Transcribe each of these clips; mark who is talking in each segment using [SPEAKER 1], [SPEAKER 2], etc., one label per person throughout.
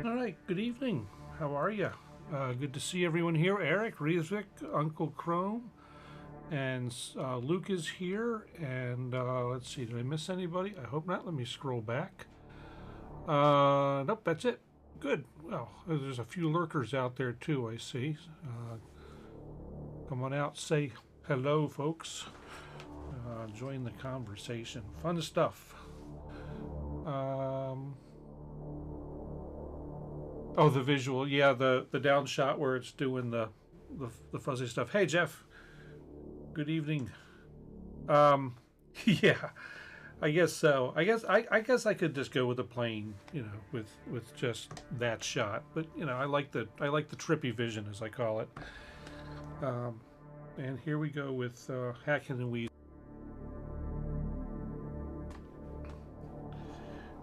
[SPEAKER 1] All right, good evening. How are you? Good to see everyone here. Eric, Riesvik, Uncle Chrome, and Luke is here. And let's see, did I miss anybody? I hope not. Let me scroll back. Nope, that's it. Good. Well, there's a few lurkers out there too, I see. Come on out, say hello, folks. Join the conversation. Fun stuff. Oh, the visual, yeah, the down shot where it's doing the fuzzy stuff. Hey, Jeff. Good evening. Yeah, I guess so. I guess I could just go with a plain, with just that shot. But I like the trippy vision, as I call it. And here we go with hacking and weaving.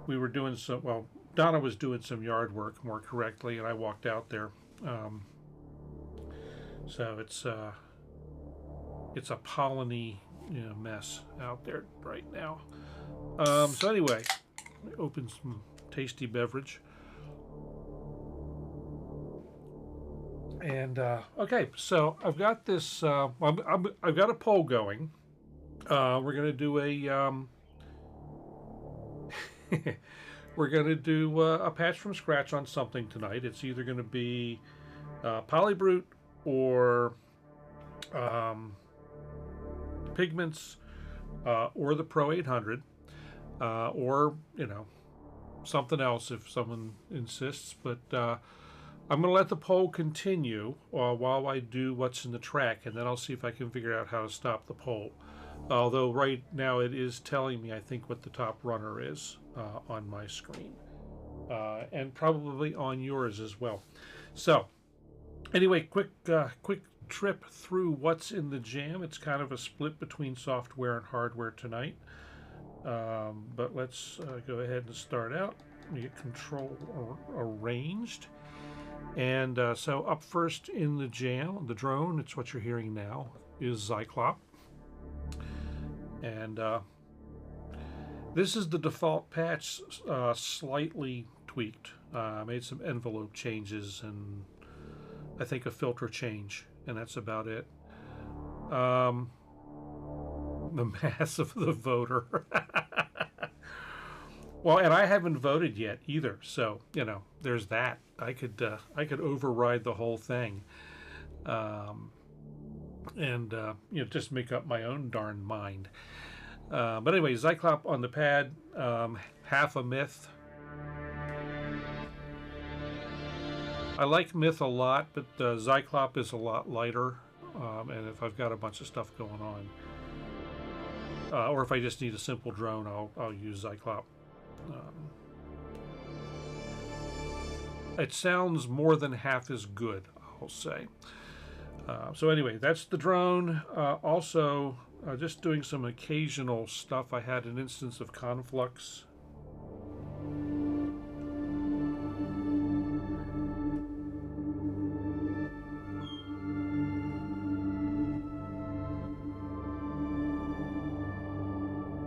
[SPEAKER 1] We were doing some, well, Donna was doing some yard work, more correctly, and I walked out there. So it's a polleny mess out there right now. So anyway, open some tasty beverage. And okay, so I've got this. I've got a poll going. We're gonna do a. We're going to do a patch from scratch on something tonight. It's either going to be PolyBrute or Pigments or the Pro 800 or, something else if someone insists. But I'm going to let the poll continue while I do what's in the track, and then I'll see if I can figure out how to stop the poll. Although right now it is telling me, I think, what the top runner is on my screen, and probably on yours as well. So anyway, quick trip through what's in the jam. It's kind of a split between software and hardware tonight, but let's go ahead and start out. We get control arranged, and so up first in the jam, the drone, it's what you're hearing now, is Zyklop. And this is the default patch, slightly tweaked. Made some envelope changes and I think a filter change, and that's about it. The mass of the voter. Well, and I haven't voted yet either, so there's that. I could override the whole thing. And just make up my own darn mind. But anyway, Zyklop on the pad, half a myth. I like myth a lot, but Zyklop is a lot lighter. And if I've got a bunch of stuff going on, or if I just need a simple drone, I'll use Zyklop. It sounds more than half as good, I'll say. So anyway, that's the drone. Also, just doing some occasional stuff. I had an instance of Conflux.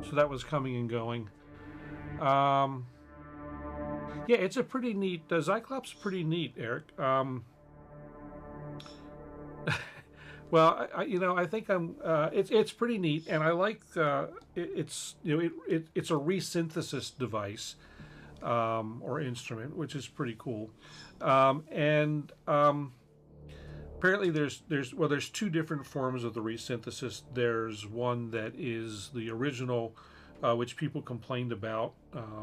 [SPEAKER 1] So that was coming and going. Yeah, it's a pretty neat. Zyklop's pretty neat, Eric. Well, I think it's pretty neat, and I like it's it's a resynthesis device or instrument, which is pretty cool. And apparently there's two different forms of the resynthesis. There's one that is the original, which people complained about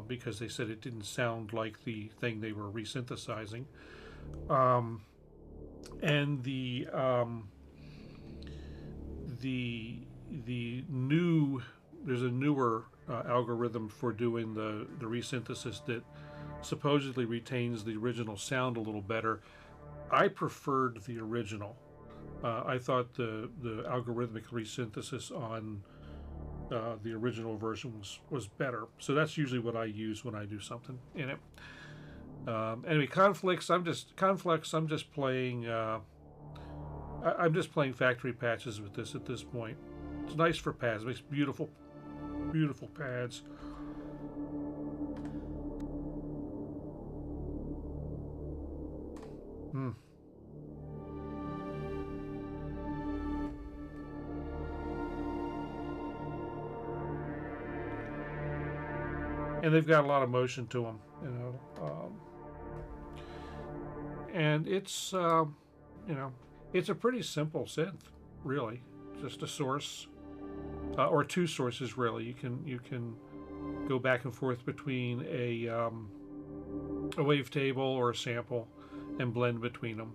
[SPEAKER 1] because they said it didn't sound like the thing they were resynthesizing, and the new, there's a newer algorithm for doing the resynthesis that supposedly retains the original sound a little better. I preferred the original. I thought the algorithmic resynthesis on the original version was better. So that's usually what I use when I do something in it. Anyway, Conflux, I'm just playing. I'm just playing factory patches with this at this point. It's nice for pads. It makes beautiful pads. Hmm. And they've got a lot of motion to them, you know. And it's, you know, it's a pretty simple synth, really. Just a source, or two sources, really. You can go back and forth between a wavetable or a sample, and blend between them.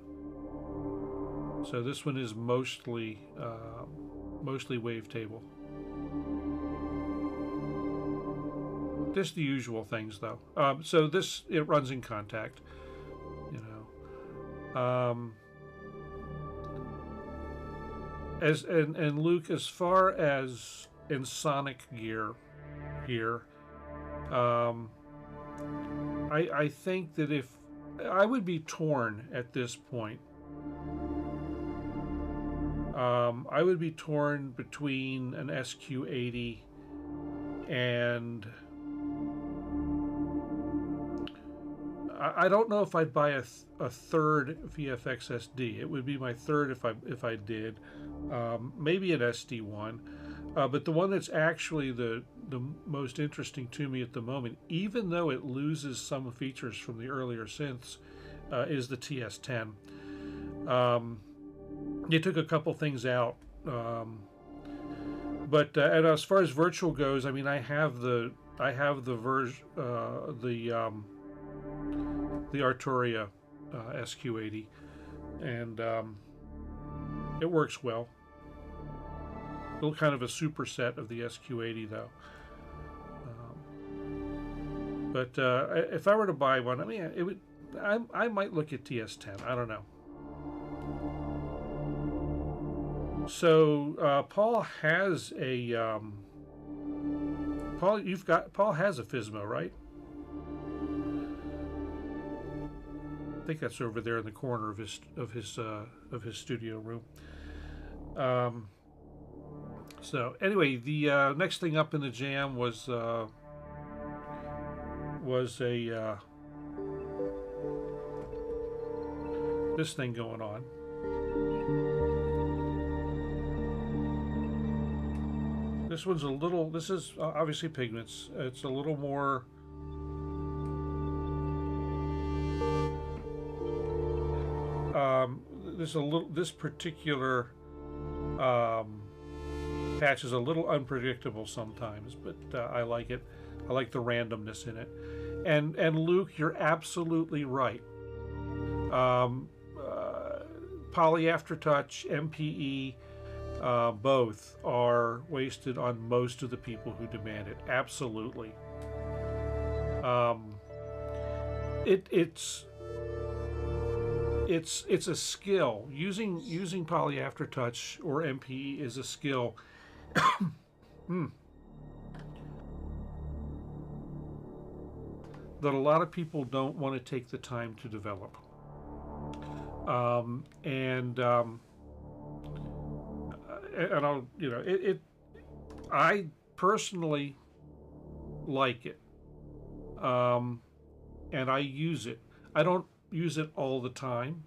[SPEAKER 1] So this one is mostly wavetable. Just the usual things, though. So this, it runs in contact, you know. And Luke, as far as Ensoniq gear here, I think that if I would be torn at this point, I would be torn between an SQ80 and I don't know if I'd buy a third VFX SD. It would be my third if I did. Maybe an SD1, but the one that's actually the most interesting to me at the moment, even though it loses some features from the earlier synths, is the TS10. They took a couple things out, but and as far as virtual goes, I mean, I have the version the Arturia SQ80, and it works well. A little kind of a superset of the SQ80, though. But if I were to buy one, I mean, it would. I might look at TS10. I don't know. So Paul has a Paul has a Fismo, right? I think that's over there in the corner of his studio room. So anyway, the next thing up in the jam was a this thing going on. This one's a little. This is obviously Pigments. It's a little more. This particular patch is a little unpredictable sometimes, but I like it. I like the randomness in it. And Luke, you're absolutely right. Poly Aftertouch, MPE, both are wasted on most of the people who demand it. Absolutely. It's a skill. Using Poly Aftertouch or MPE is a skill. That a lot of people don't want to take the time to develop. And I'll, you know, I personally like it, and I use it. I don't use it all the time,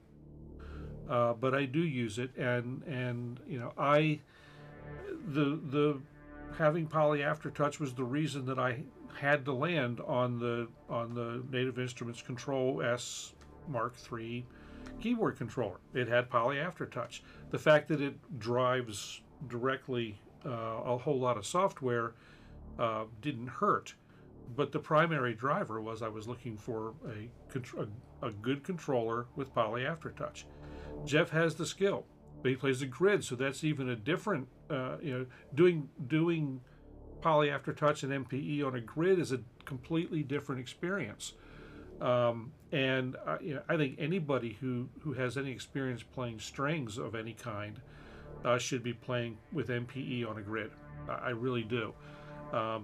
[SPEAKER 1] but I do use it, and you know, the having Poly Aftertouch was the reason that I had to land on the Native Instruments Control S Mark III keyboard controller. It had Poly Aftertouch. The fact that it drives directly a whole lot of software didn't hurt, but the primary driver was I was looking for a good controller with Poly Aftertouch. Jeff has the skill, but he plays the grid, so that's even a different. You know, doing Poly Aftertouch and MPE on a grid is a completely different experience. And you know, I think anybody who has any experience playing strings of any kind should be playing with MPE on a grid. I really do,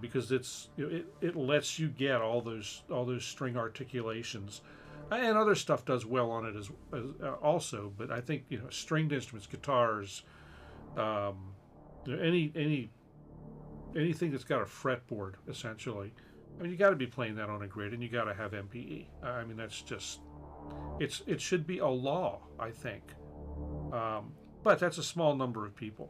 [SPEAKER 1] because it's, you know, it lets you get all those string articulations, and other stuff does well on it as also. But I think, you know, stringed instruments, guitars, you know, anything that's got a fretboard, essentially. I mean, you got to be playing that on a grid, and you got to have MPE. I mean, it's it should be a law, I think. But that's a small number of people.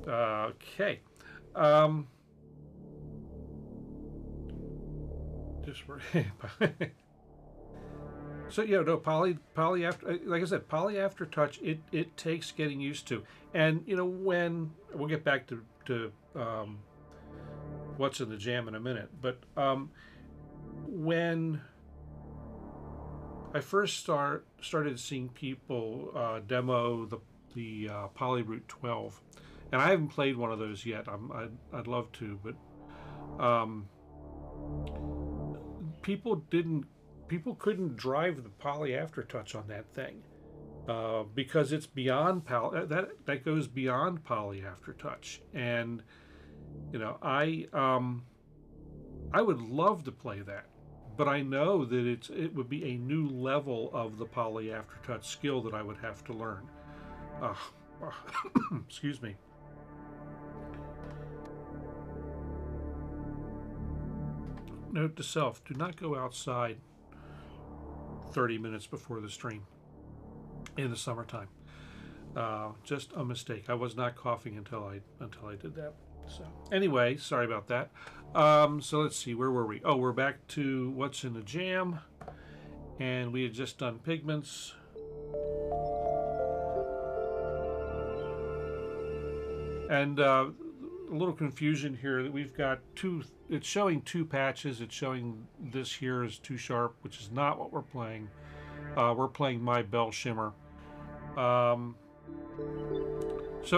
[SPEAKER 1] Okay. Just so yeah, no, poly after, like I said, poly aftertouch. It takes getting used to, and you know, when we'll get back to what's in the jam in a minute, but when I first started seeing people demo the PolyBrute 12, and I haven't played one of those yet. I'd love to, but people couldn't drive the poly aftertouch on that thing because it's beyond that goes beyond poly aftertouch, and you know, I would love to play that, but I know that it would be a new level of the poly aftertouch skill that I would have to learn. Excuse me. Note to self: do not go outside 30 minutes before the stream in the summertime. Just a mistake. I was not coughing until I did that. So anyway, sorry about that. So let's see, where were we? Oh, we're back to what's in the jam, and we had just done pigments. And a little confusion here that we've got two. It's showing two patches. It's showing this here is too sharp, which is not what we're playing. We're playing My Bell Shimmer. So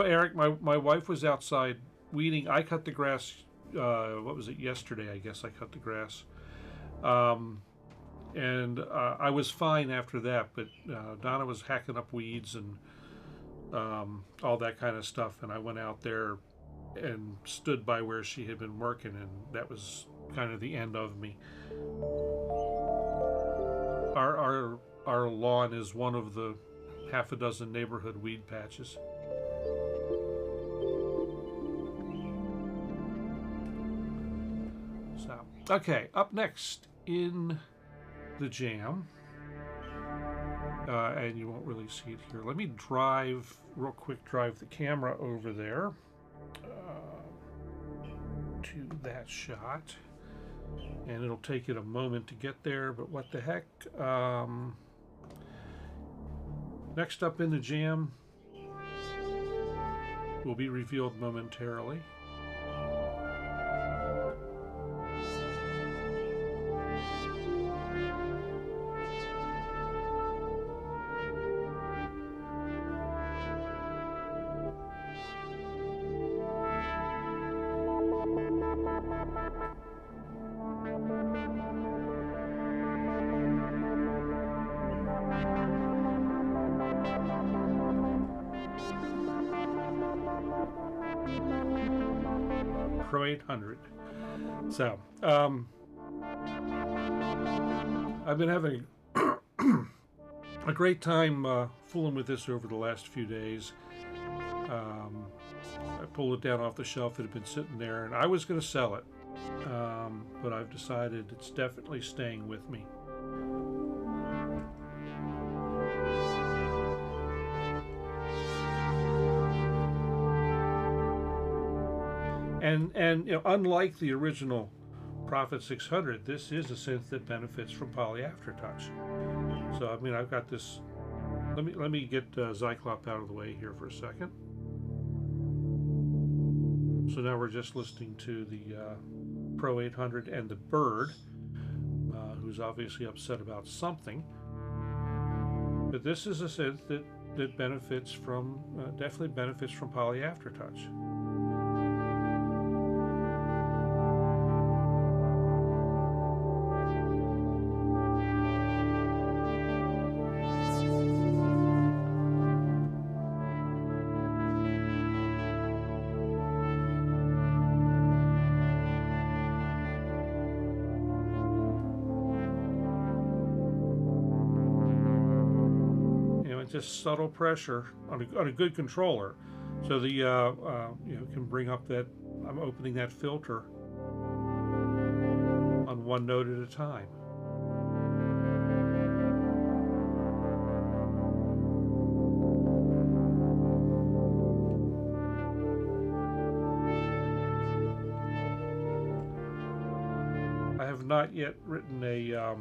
[SPEAKER 1] Eric, my wife was outside weeding. I cut the grass. What was it, yesterday? I guess I cut the grass. And I was fine after that, but Donna was hacking up weeds and all that kind of stuff, and I went out there and stood by where she had been working, and that was kind of the end of me. Our lawn is one of the half a dozen neighborhood weed patches. So, okay, up next in the jam, and you won't really see it here. Let me drive the camera over there to that shot, and it'll take it a moment to get there, but what the heck. Next up in the jam will be revealed momentarily. Pro 800. So, I've been having a great time fooling with this over the last few days. I pulled it down off the shelf. It had been sitting there, and I was going to sell it, but I've decided it's definitely staying with me. And you know, unlike the original Prophet 600, this is a synth that benefits from poly aftertouch. So I mean, I've got this. Let me get Zyklop out of the way here for a second. So now we're just listening to the Pro 800 and the Bird, who's obviously upset about something. But this is a synth that benefits from definitely benefits from poly aftertouch. Just subtle pressure on a good controller, so the you know, can bring up that. I'm opening that filter, one note at a time. I have not yet written a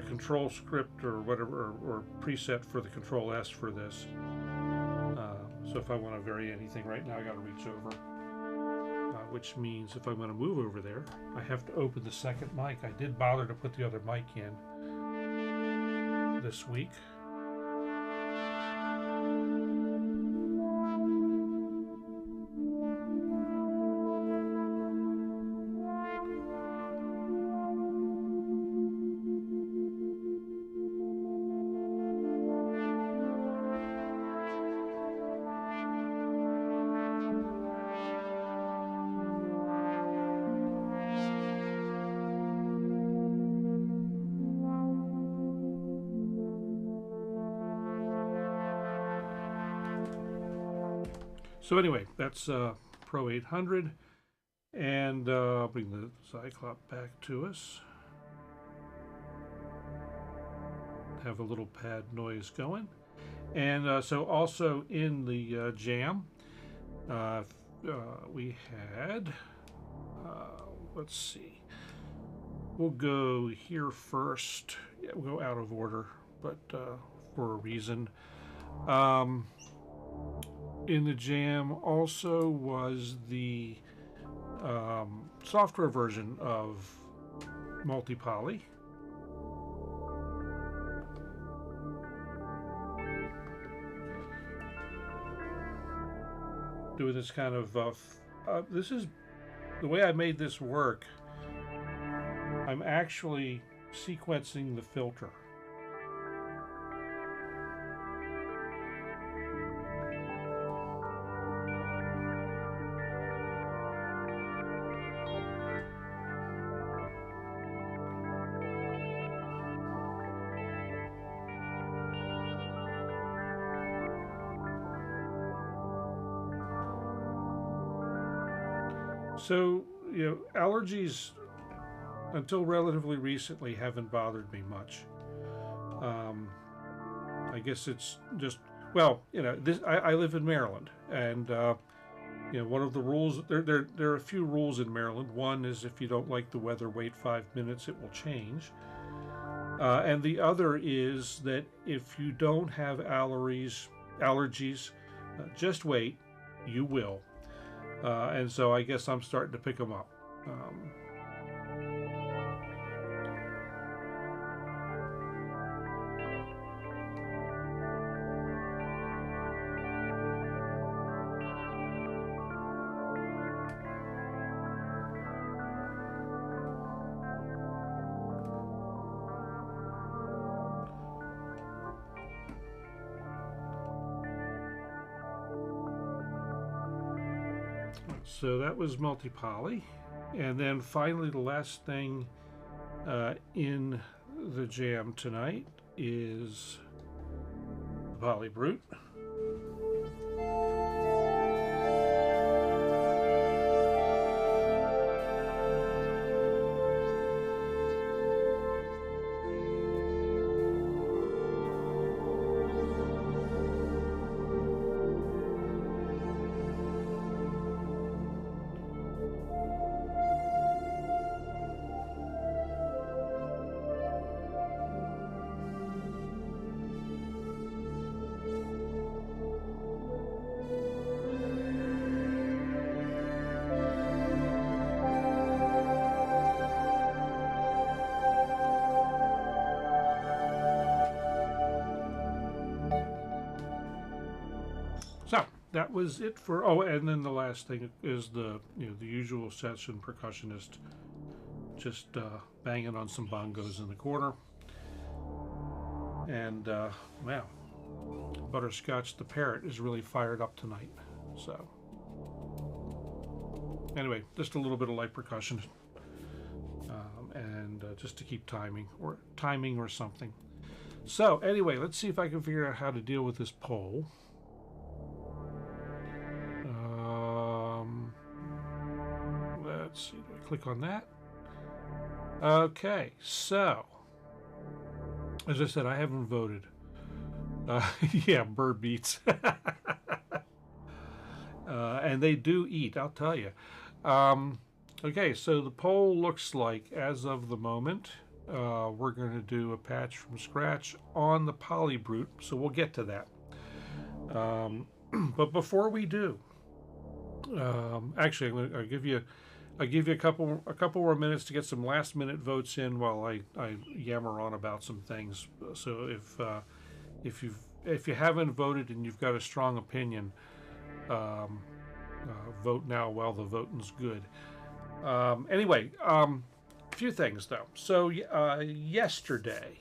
[SPEAKER 1] control script or whatever, or preset for the Control S for this. So if I want to vary anything right now, I got to reach over. Which means if I'm going to move over there, I have to open the second mic. I did bother to put the other mic in this week. So anyway, that's Pro 800, and bring the Cyclop back to us. Have a little pad noise going, and so also in the jam, we had, let's see, we'll go here first. Yeah, we'll go out of order, but for a reason. In the jam also was the software version of multi-poly. Doing this kind of, this is the way I made this work. I'm actually sequencing the filter. So, you know, allergies until relatively recently haven't bothered me much. I guess it's just, well, you know, I live in Maryland, and you know, one of the rules, there are a few rules in Maryland. One is if you don't like the weather, wait 5 minutes, it will change. And the other is that if you don't have allergies, just wait, you will. And so I guess I'm starting to pick them up. So that was multi-poly, and then finally the last thing in the jam tonight is PolyBrute. So that was it for, oh, and then the last thing is the, you know, the usual session percussionist just banging on some bongos in the corner. And wow, Butterscotch the parrot is really fired up tonight. So anyway, just a little bit of light percussion, and just to keep timing or something. So anyway, let's see if I can figure out how to deal with this pole. Let's see, do I click on that. Okay, so as I said, I haven't voted. Yeah, bird beats. And they do eat, I'll tell you. Okay, so the poll looks like, as of the moment, we're going to do a patch from scratch on the PolyBrute, so we'll get to that. But before we do, actually, I'll give you a couple more minutes to get some last minute votes in while I yammer on about some things. So if you haven't voted and you've got a strong opinion, vote now while the voting's good. Anyway, a few things though. So yesterday,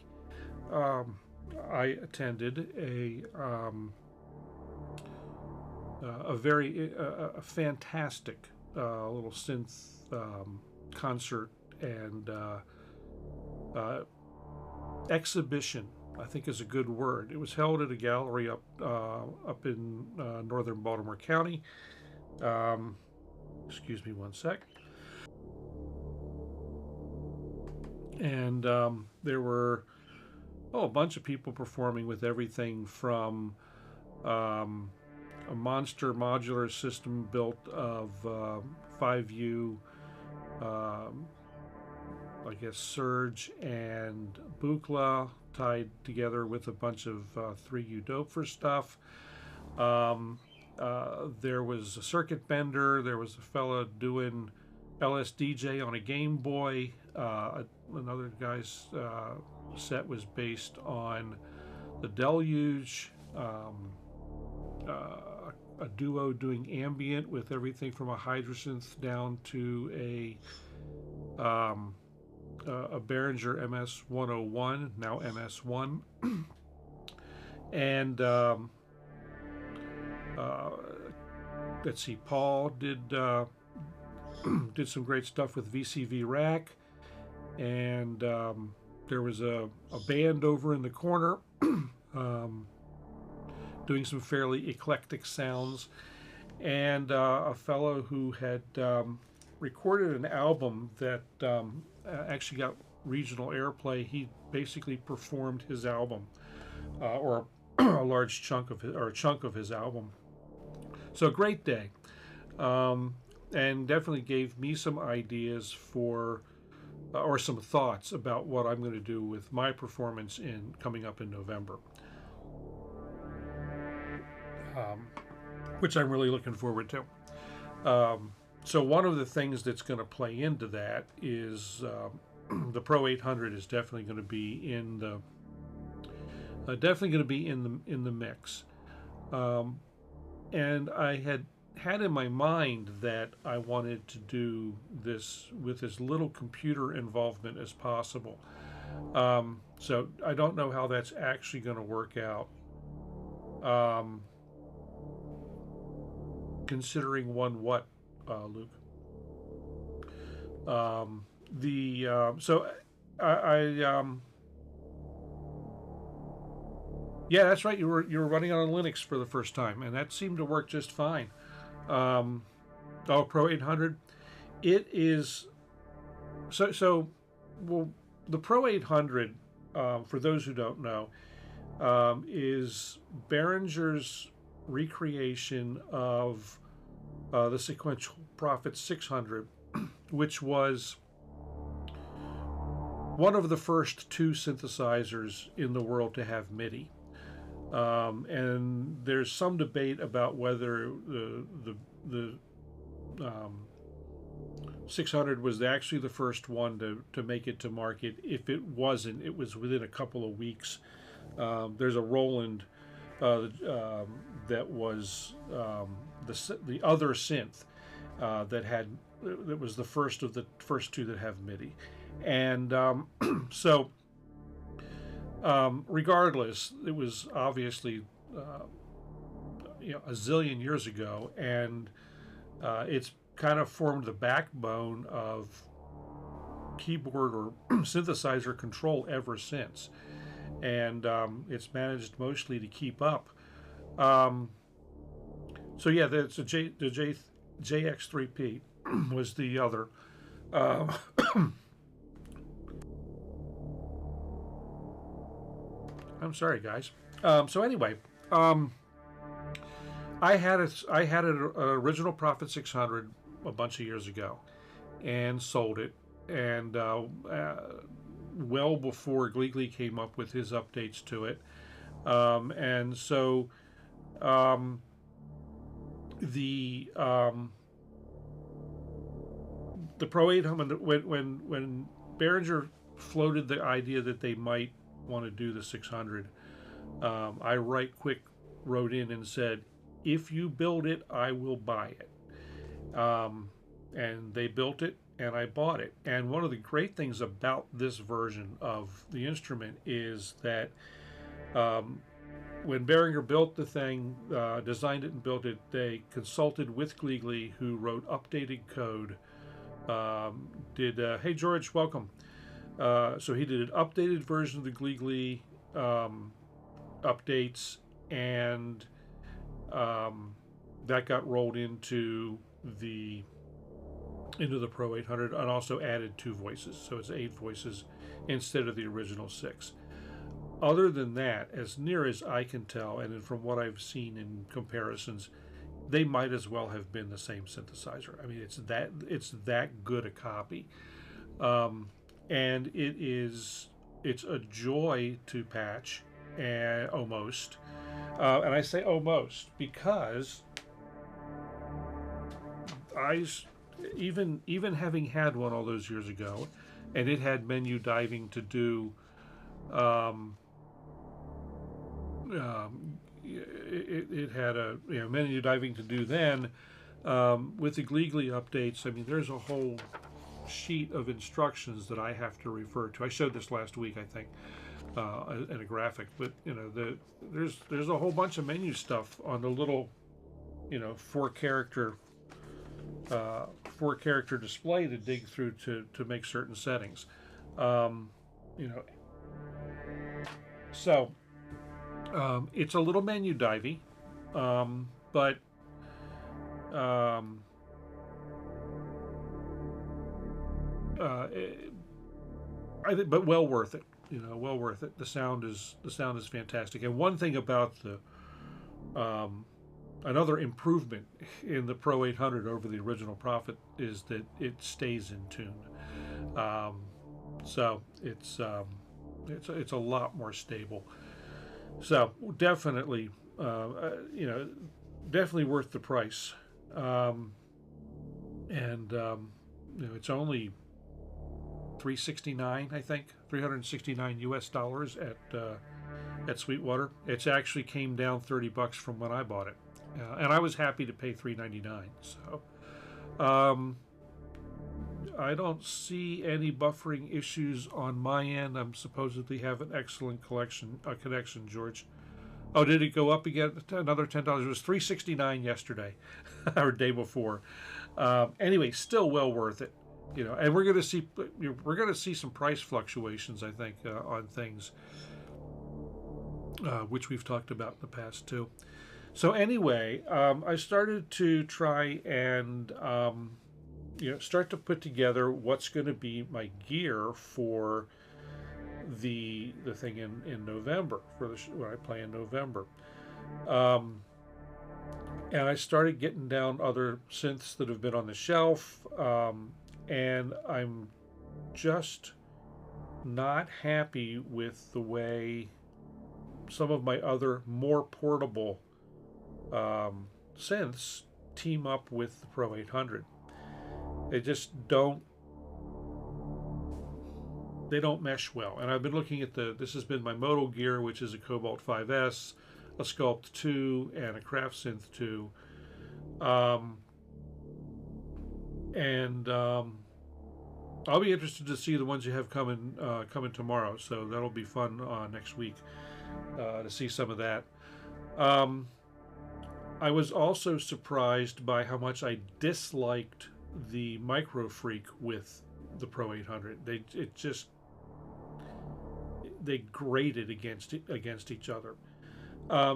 [SPEAKER 1] I attended a very fantastic little synth concert and exhibition, I think is a good word. It was held at a gallery up in northern Baltimore County. Excuse me one sec. And there were a bunch of people performing with everything from a monster modular system built of 5U, I guess Surge and Buchla tied together with a bunch of 3U Doepfer stuff. There was a circuit bender. There was a fella doing LSDJ on a Game Boy. Another guy's set was based on the Deluge. A duo doing ambient with everything from a Hydrasynth down to a Behringer MS-101, now MS-1. And let's see, Paul did some great stuff with VCV Rack, and there was a band over in the corner doing some fairly eclectic sounds, and a fellow who had recorded an album that actually got regional airplay. He basically performed his album, or a large chunk of his album. So a great day, and definitely gave me some ideas for, or some thoughts about what I'm going to do with my performance coming up in November. Which I'm really looking forward to. So one of the things that's going to play into that is the Pro 800 is definitely going to be in the mix. And I had in my mind that I wanted to do this with as little computer involvement as possible. So I don't know how that's actually going to work out. Considering what, Luke? Yeah, that's right. You were running on Linux for the first time, and that seemed to work just fine. Pro 800, it is well, the Pro 800, for those who don't know, is Behringer's recreation of the Sequential Prophet 600, which was one of the first two synthesizers in the world to have MIDI. And there's some debate about whether the 600 was actually the first one to make it to market. If it wasn't, it was within a couple of weeks. There's a Roland that was the other synth that was the first of the first two that have MIDI, and regardless, it was obviously a zillion years ago, and it's kind of formed the backbone of keyboard or synthesizer control ever since. And it's managed mostly to keep up. So yeah, the JX3P was the other Uh, I'm sorry, guys. So anyway, um, I had an original Prophet 600 a bunch of years ago, and sold it, and well before Gleegly came up with his updates to it, and so um, the um, the Pro 800, when Behringer floated the idea that they might want to do the 600, I right quick wrote in and said, if you build it, I will buy it. And they built it, and I bought it. And one of the great things about this version of the instrument is that um, when Behringer built the thing, designed it and built it, they consulted with Gleegly, who wrote updated code. Hey George, welcome. So he did an updated version of the Gleegly updates, and that got rolled into the Pro 800, and also added 2 voices, so it's 8 voices instead of the original 6. Other than that, as near as I can tell, and from what I've seen in comparisons, they might as well have been the same synthesizer. I mean, it's that good a copy, and it's a joy to patch, and almost, and I say almost because even having had one all those years ago, and it had menu diving to do. It had a menu diving to do then. With the Gleegly updates, I mean, there's a whole sheet of instructions that I have to refer to. I showed this last week, I think, in a graphic. But there's a whole bunch of menu stuff on the little, 4-character display to dig through to make certain settings. So it's a little menu divey, but but well worth it. Well worth it. The sound is fantastic. And one thing about the another improvement in the Pro 800 over the original Prophet is that it stays in tune. So it's a lot more stable. So definitely, definitely worth the price. It's only $369, I think, $369 US at Sweetwater. It's actually came down $30 from when I bought it, and I was happy to pay $399. So I don't see any buffering issues on my end. I'm supposedly have an excellent connection, George. Oh, did it go up again? Another $10. It was $369 yesterday, or day before. Anyway, still well worth it. And we're going to see some price fluctuations, I think, on things, which we've talked about in the past too. So anyway, I started to try and start to put together what's going to be my gear for the thing in November, for when I play in November. And I started getting down other synths that have been on the shelf, and I'm just not happy with the way some of my other more portable synths team up with the Pro 800. They just don't mesh well. And I've been looking at this has been my modal gear, which is a Cobalt 5S, a Sculpt 2, and a Craft Synth 2. I'll be interested to see the ones you have coming tomorrow. So that'll be fun next week to see some of that. I was also surprised by how much I disliked the Micro Freak with the Pro 800. They grated against each other.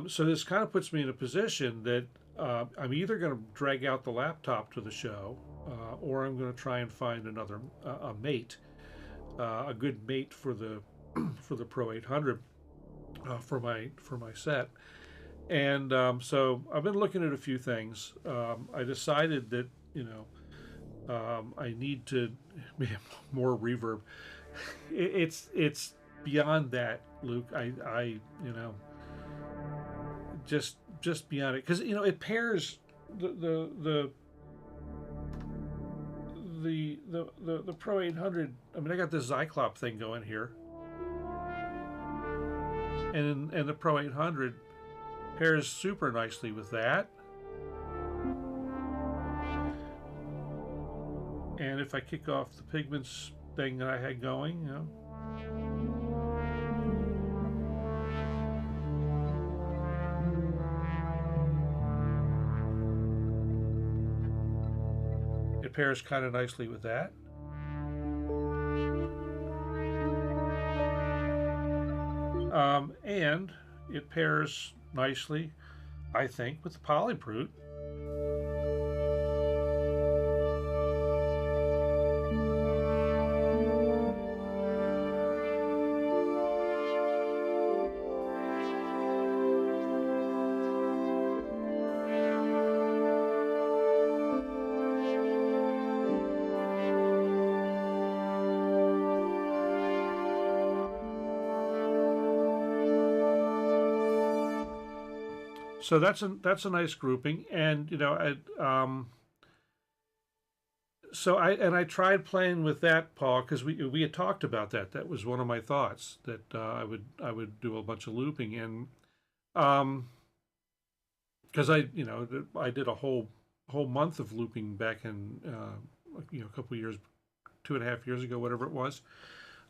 [SPEAKER 1] So this kind of puts me in a position that I'm either going to drag out the laptop to the show, or I'm going to try and find another a mate, a good mate for the for the Pro 800 for my set. And so I've been looking at a few things. I decided that I need to more reverb. It's beyond that, Luke. I just beyond it, because it pairs the Pro 800. I mean, I got this Zyklop thing going here, and the Pro 800 pairs super nicely with that. And if I kick off the Pigments thing that I had going, it pairs kind of nicely with that. And it pairs nicely, I think, with the PolyBrute. So that's a nice grouping, and I tried playing with that, Paul, because we had talked about that. That was one of my thoughts, that I would do a bunch of looping, and because I did a whole month of looping back in a couple years, 2.5 years ago, whatever it was,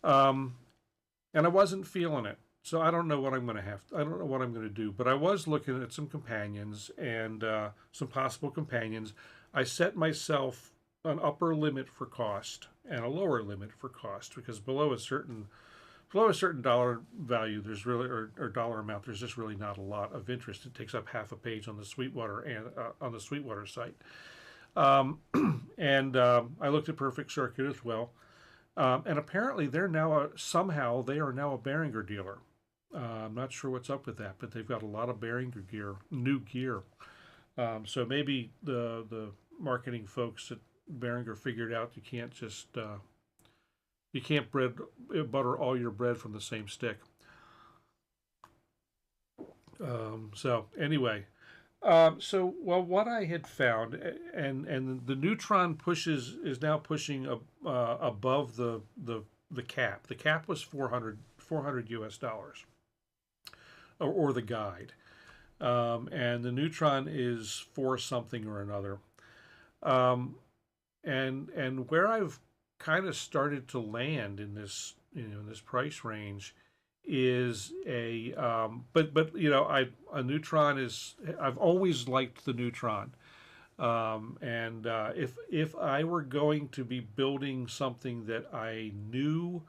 [SPEAKER 1] and I wasn't feeling it. So I don't know what I'm going to have. I don't know what I'm going to do. But I was looking at some companions and some possible companions. I set myself an upper limit for cost and a lower limit for cost, because below a certain dollar value, there's really or dollar amount, there's just really not a lot of interest. It takes up half a page on the Sweetwater and on the Sweetwater site. And I looked at Perfect Circuit as well. And apparently they're now somehow they are now a Behringer dealer. I'm not sure what's up with that, but they've got a lot of Behringer gear, new gear. So maybe the marketing folks at Behringer figured out you can't just you can't butter all your bread from the same stick. So anyway, what I had found, and the Neutron is now pushing above the cap. The cap was 400 US dollars, or the guide, and the Neutron is for something or another, and where I've kind of started to land in this in this price range is a a Neutron is, I've always liked the Neutron, and if I were going to be building something that I knew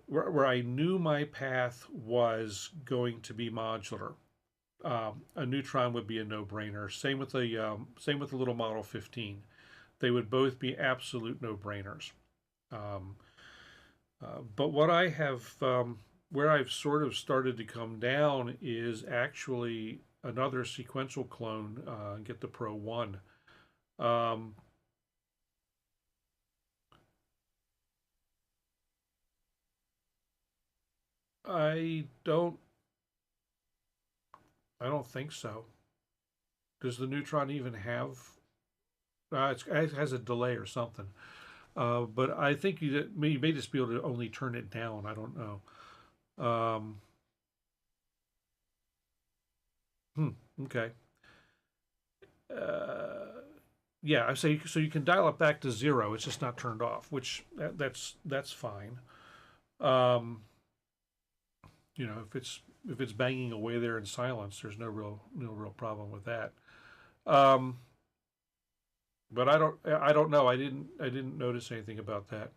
[SPEAKER 1] where I knew my path was going to be modular, a Neutron would be a no-brainer. Same with the little Model 15. They would both be absolute no-brainers. But what I have, where I've sort of started to come down, is actually another sequential clone, get the Pro-1. I don't think so. Does the Neutron even have? It has a delay or something. But I think you may just be able to only turn it down. I don't know. Okay. Yeah, I say so. You can dial it back to 0. It's just not turned off, which that's fine. If it's banging away there in silence, there's no real problem with that. But I don't know. I didn't notice anything about that.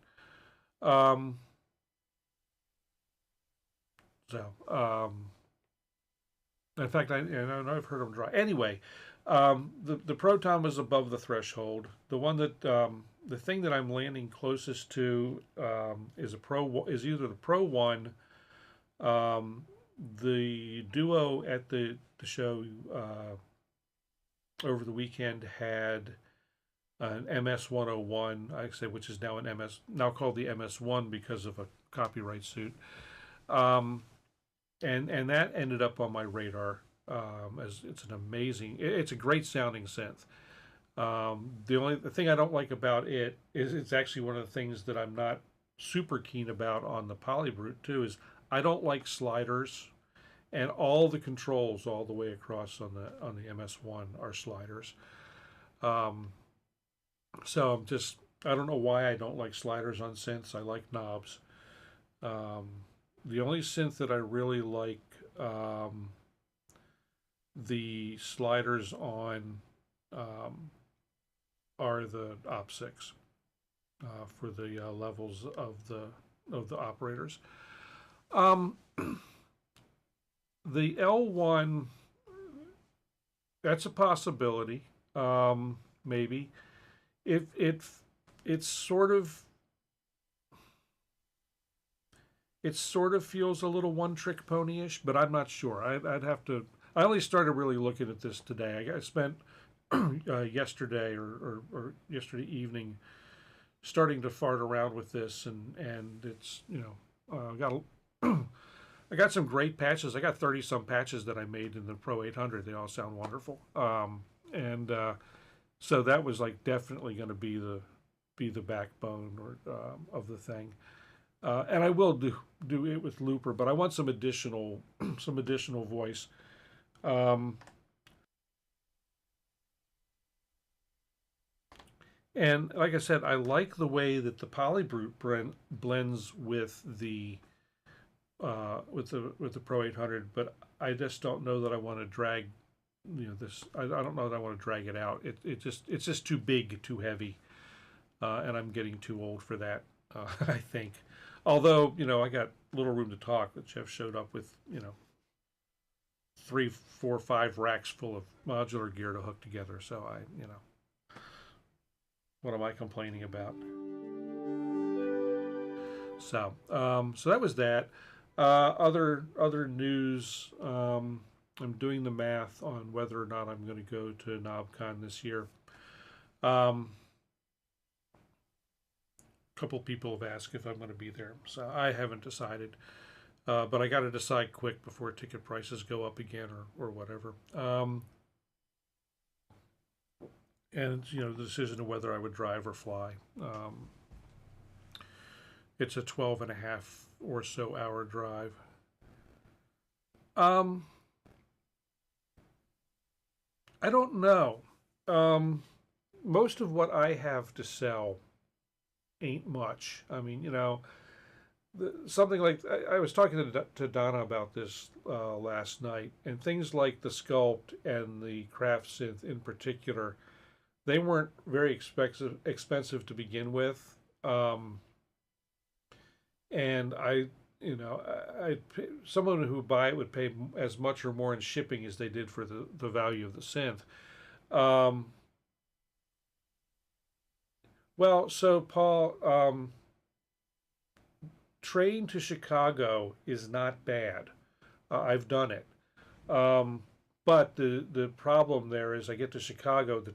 [SPEAKER 1] In fact, I've heard them dry. Anyway, The Proton was above the threshold. The one that the thing that I'm landing closest to is either the Pro-1. The Duo at the show over the weekend had an MS-101, I say, which is now now called the MS-1 because of a copyright suit. And that ended up on my radar, as it's a great sounding synth. The thing I don't like about it is it's actually one of the things that I'm not super keen about on the PolyBrute too. Is I don't like sliders, and all the controls all the way across on the MS-1 are sliders. So I don't know why I don't like sliders on synths. I like knobs. The only synth that I really like the sliders on are the op6 for the levels of the operators. The L1, that's a possibility, maybe. It's sort of feels a little one-trick pony-ish, but I'm not sure. I'd have to. I only started really looking at this today. I spent yesterday or yesterday evening starting to fart around with this, and it's I got some great patches. I got 30 some patches that I made in the Pro 800. They all sound wonderful, and so that was like definitely going to be the backbone of the thing. And I will do it with looper, but I want some additional voice. And like I said, I like the way that the PolyBrute blends with the Pro 800, but I just don't know that I want to drag this. I don't know that I want to drag it out. It's just too big, too heavy, and I'm getting too old for that. I think. Although, I got little room to talk. The Jeff showed up with, 3, 4, 5 racks full of modular gear to hook together. So what am I complaining about? So, so that was that. Other news. I'm doing the math on whether or not I'm going to go to Knobcon this year. Couple people have asked if I'm going to be there, so I haven't decided. But I got to decide quick before ticket prices go up again or whatever. And the decision of whether I would drive or fly. It's a 12.5 or so hour drive. I don't know. Most of what I have to sell ain't much. I mean, something like I was talking to Donna about this last night, and things like the Sculpt and the Craft Synth in particular, they weren't very expensive to begin with, and someone who would buy it would pay as much or more in shipping as they did for the value of the synth. Well, so Paul, train to Chicago is not bad. I've done it. But the problem there is I get to Chicago, the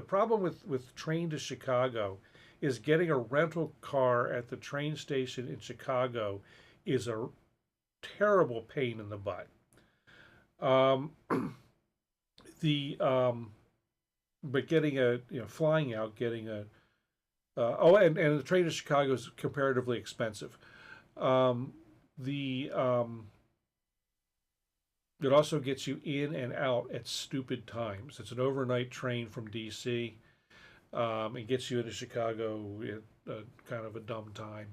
[SPEAKER 1] problem with train to Chicago is getting a rental car at the train station in Chicago is a terrible pain in the butt. But getting flying out, getting a and the train to Chicago is comparatively expensive. It also gets you in and out at stupid times. It's an overnight train from DC. It gets you into Chicago at kind of a dumb time.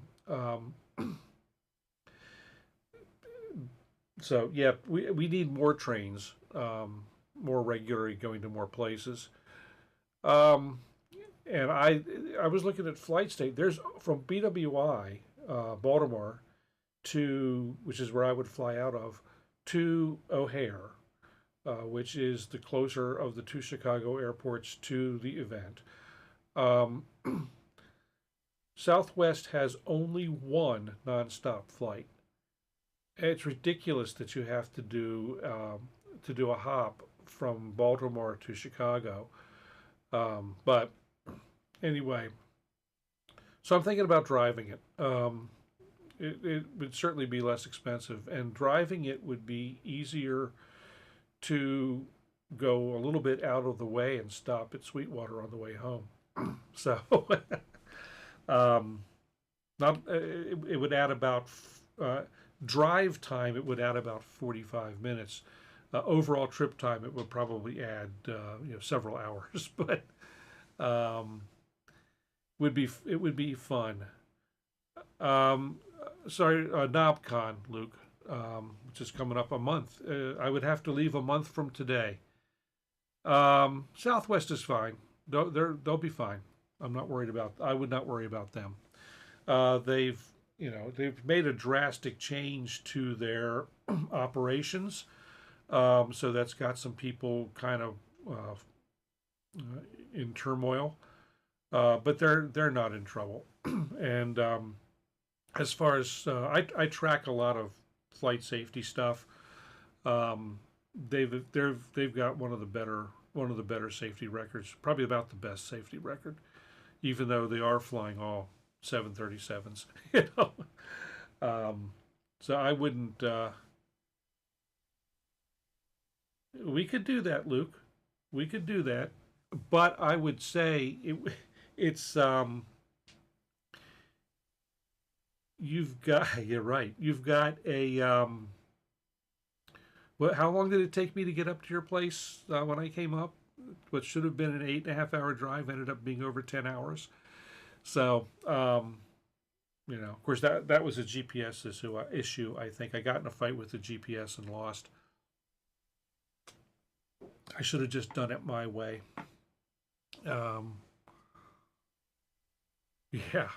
[SPEAKER 1] So yeah, we need more trains, more regularly going to more places. And I was looking at flight state. There's from BWI, Baltimore, which is where I would fly out of, to O'Hare. which is the closer of the two Chicago airports to the event. Um, Southwest has only one nonstop flight. It's ridiculous that you have to do a hop from Baltimore to Chicago. But anyway, so I'm thinking about driving it. It would certainly be less expensive, and driving it would be easier to go a little bit out of the way and stop at Sweetwater on the way home. So, um, not it would add about drive time. It would add about 45 minutes. Overall trip time, it would probably add several hours, but um, it would be fun. Um, sorry, Knobcon, Luke, which is coming up a month. I would have to leave a month from today. Southwest is fine. They'll be fine. I'm not worried about. I would not worry about them. They've made a drastic change to their operations, so that's got some people kind of in turmoil, but they're not in trouble. And as far as I track a lot of flight safety stuff. They've got one of the better safety records, probably about the best safety record, even though they are flying all 737s. You know, so I wouldn't. We could do that, Luke. We could do that, but I would say it's you've got. You're right. You've got a. Well, how long did it take me to get up to your place when I came up? What should have been an 8.5 hour drive ended up being over 10 hours. So, of course, that was a GPS issue. I think I got in a fight with the GPS and lost. I should have just done it my way. Yeah.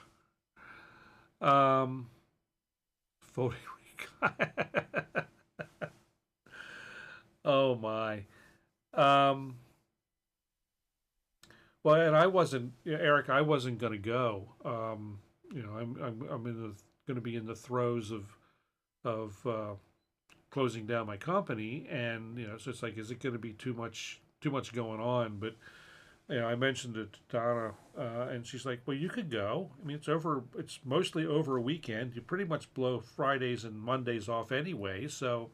[SPEAKER 1] Voting. Oh my. Um, well, and I wasn't, Eric. I wasn't going to go. I'm going to be in the throes of closing down my company, and so it's like, is it going to be too much going on? But I mentioned it to Donna, and she's like, well, you could go. I mean, it's mostly over a weekend. You pretty much blow Fridays and Mondays off anyway, so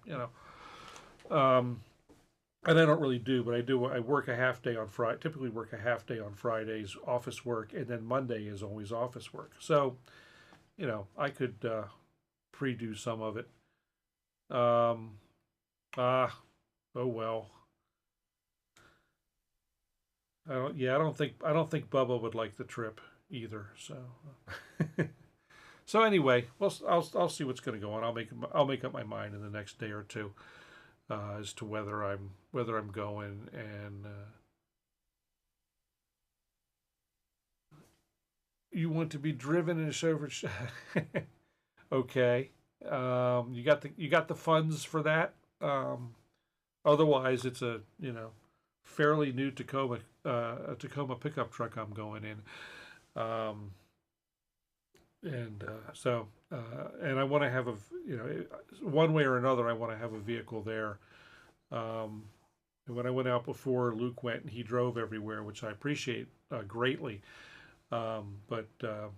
[SPEAKER 1] and I don't really do, but I do. I work a half day on Friday. Typically, work a half day on Fridays, office work, and then Monday is always office work. So, I could pre-do some of it. Um, oh well. I don't think Bubba would like the trip either. So, so anyway, well, I'll see what's going to go on. I'll make up my mind in the next day or two as to whether I'm going, and you want to be driven in a chauffeur. Okay, you got the funds for that. Otherwise, it's a fairly new a Tacoma pickup truck I'm going in, and I want to have one way or another, I want to have a vehicle there. And when I went out before, Luke went and he drove everywhere, which I appreciate greatly. But I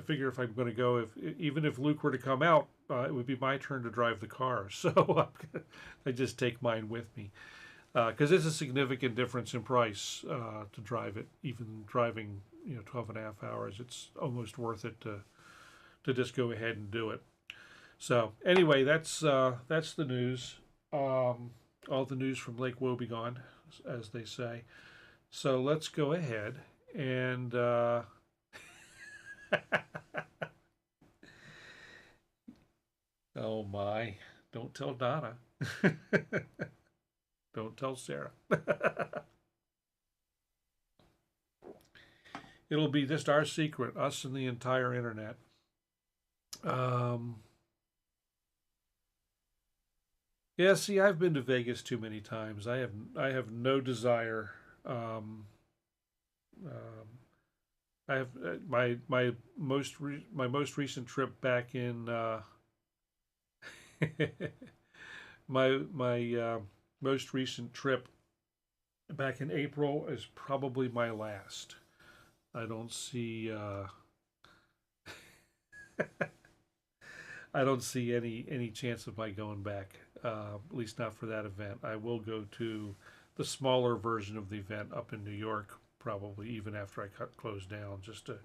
[SPEAKER 1] figure if I'm going to go, even if Luke were to come out, it would be my turn to drive the car. So I just take mine with me, because there's a significant difference in price to drive it. Even driving 12.5 hours, it's almost worth it to just go ahead and do it. So anyway, that's the news. All the news from Lake Wobegon, as they say. So let's go ahead and oh my, don't tell Donna. Don't tell Sarah. It'll be just our secret, us and the entire internet. Yeah, see, I've been to Vegas too many times. I have no desire. Um, um, I have my most recent trip back in my most recent trip back in April is probably my last. I don't see I don't see any chance of my going back. At least not for that event. I will go to the smaller version of the event up in New York, probably even after I cut close down, just to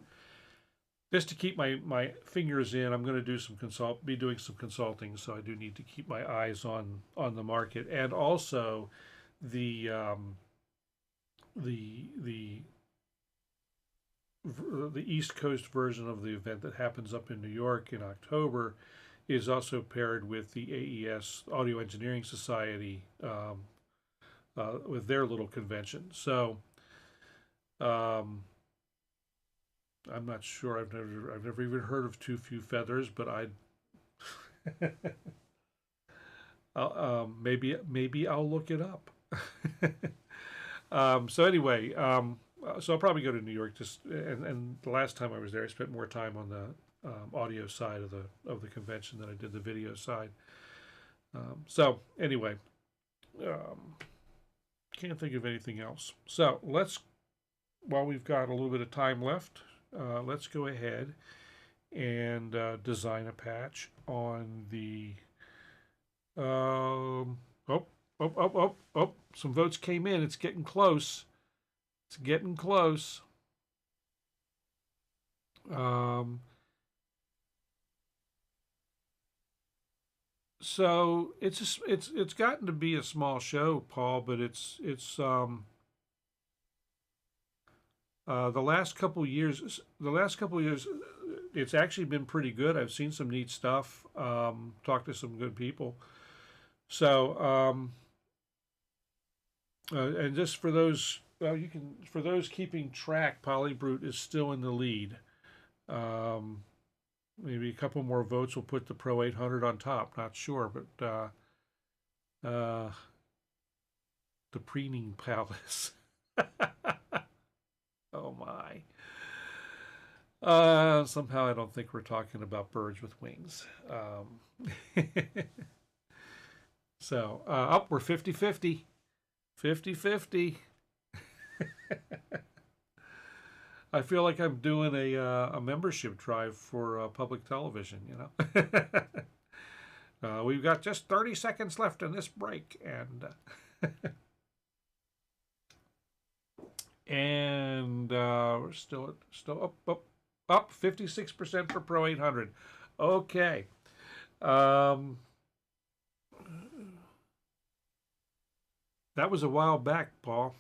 [SPEAKER 1] keep my fingers in. I'm going to do be doing some consulting, so I do need to keep my eyes on the market, and also the the the East Coast version of the event that happens up in New York in October is also paired with the AES Audio Engineering Society with their little convention. So um, I'm not sure. I've never even heard of Too Few Feathers, but maybe I'll look it up. So anyway, so I'll probably go to New York. And the last time I was there, I spent more time on the audio side of the convention than I did the video side. So anyway, um, can't think of anything else. So while we've got a little bit of time left, let's go ahead and design a patch on the. Oh, oh! Some votes came in. It's getting close. It's getting close. Um, so it's gotten to be a small show, Paul, but it's the last couple years. It's actually been pretty good. I've seen some neat stuff. Talked to some good people. So and just for those, well, you can for those keeping track, PolyBrute is still in the lead. Um, Maybe a couple more votes will put the Pro 800 on top. Not sure, but the preening palace. Oh my. Somehow I don't think we're talking about birds with wings. So, we're 50-50. 50-50. I feel like I'm doing a membership drive for public television, you know. We've got just 30 seconds left in this break, and we're still up 56% for Pro 800. Okay. Um, that was a while back, Paul.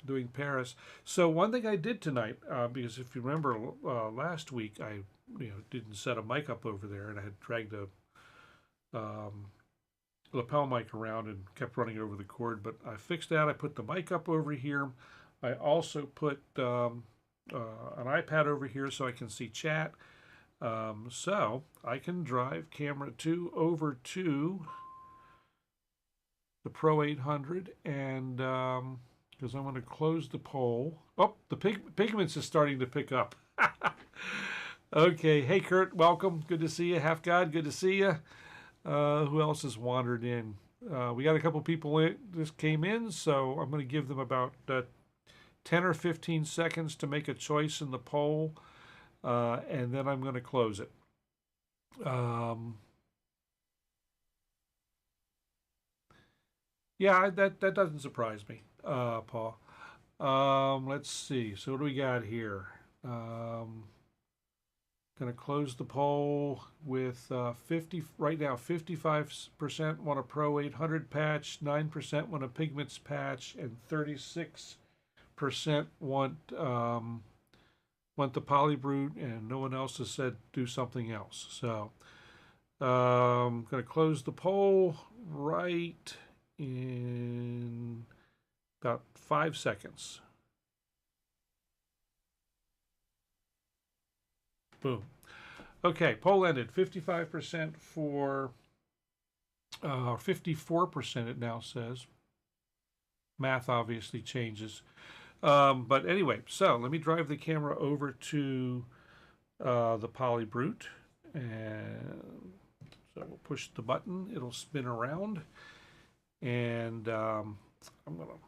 [SPEAKER 1] Doing Paris. So one thing I did tonight, because if you remember last week, I didn't set a mic up over there, and I had dragged a lapel mic around and kept running over the cord. But I fixed that. I put the mic up over here. I also put an iPad over here so I can see chat. So I can drive camera 2 over to the Pro 800 and because I'm going to close the poll. Oh, the Pigments is starting to pick up. Okay. Hey, Kurt, welcome. Good to see you. Half God, good to see you. Who else has wandered in? We got a couple people just came in, so I'm going to give them about 10 or 15 seconds to make a choice in the poll, and then I'm going to close it. Yeah, that doesn't surprise me, Paul. Let's see. So what do we got here? Going to close the poll with 50 right now. 55% want a Pro 800 patch, 9% want a Pigments patch, and 36% want the PolyBrute, and no one else has said do something else. So I'm going to close the poll right in about 5 seconds. Boom. Okay, poll ended. 55% for 54% it now says. Math obviously changes. But anyway, so let me drive the camera over to the PolyBrute, and so we'll push the button, it'll spin around, and I'm gonna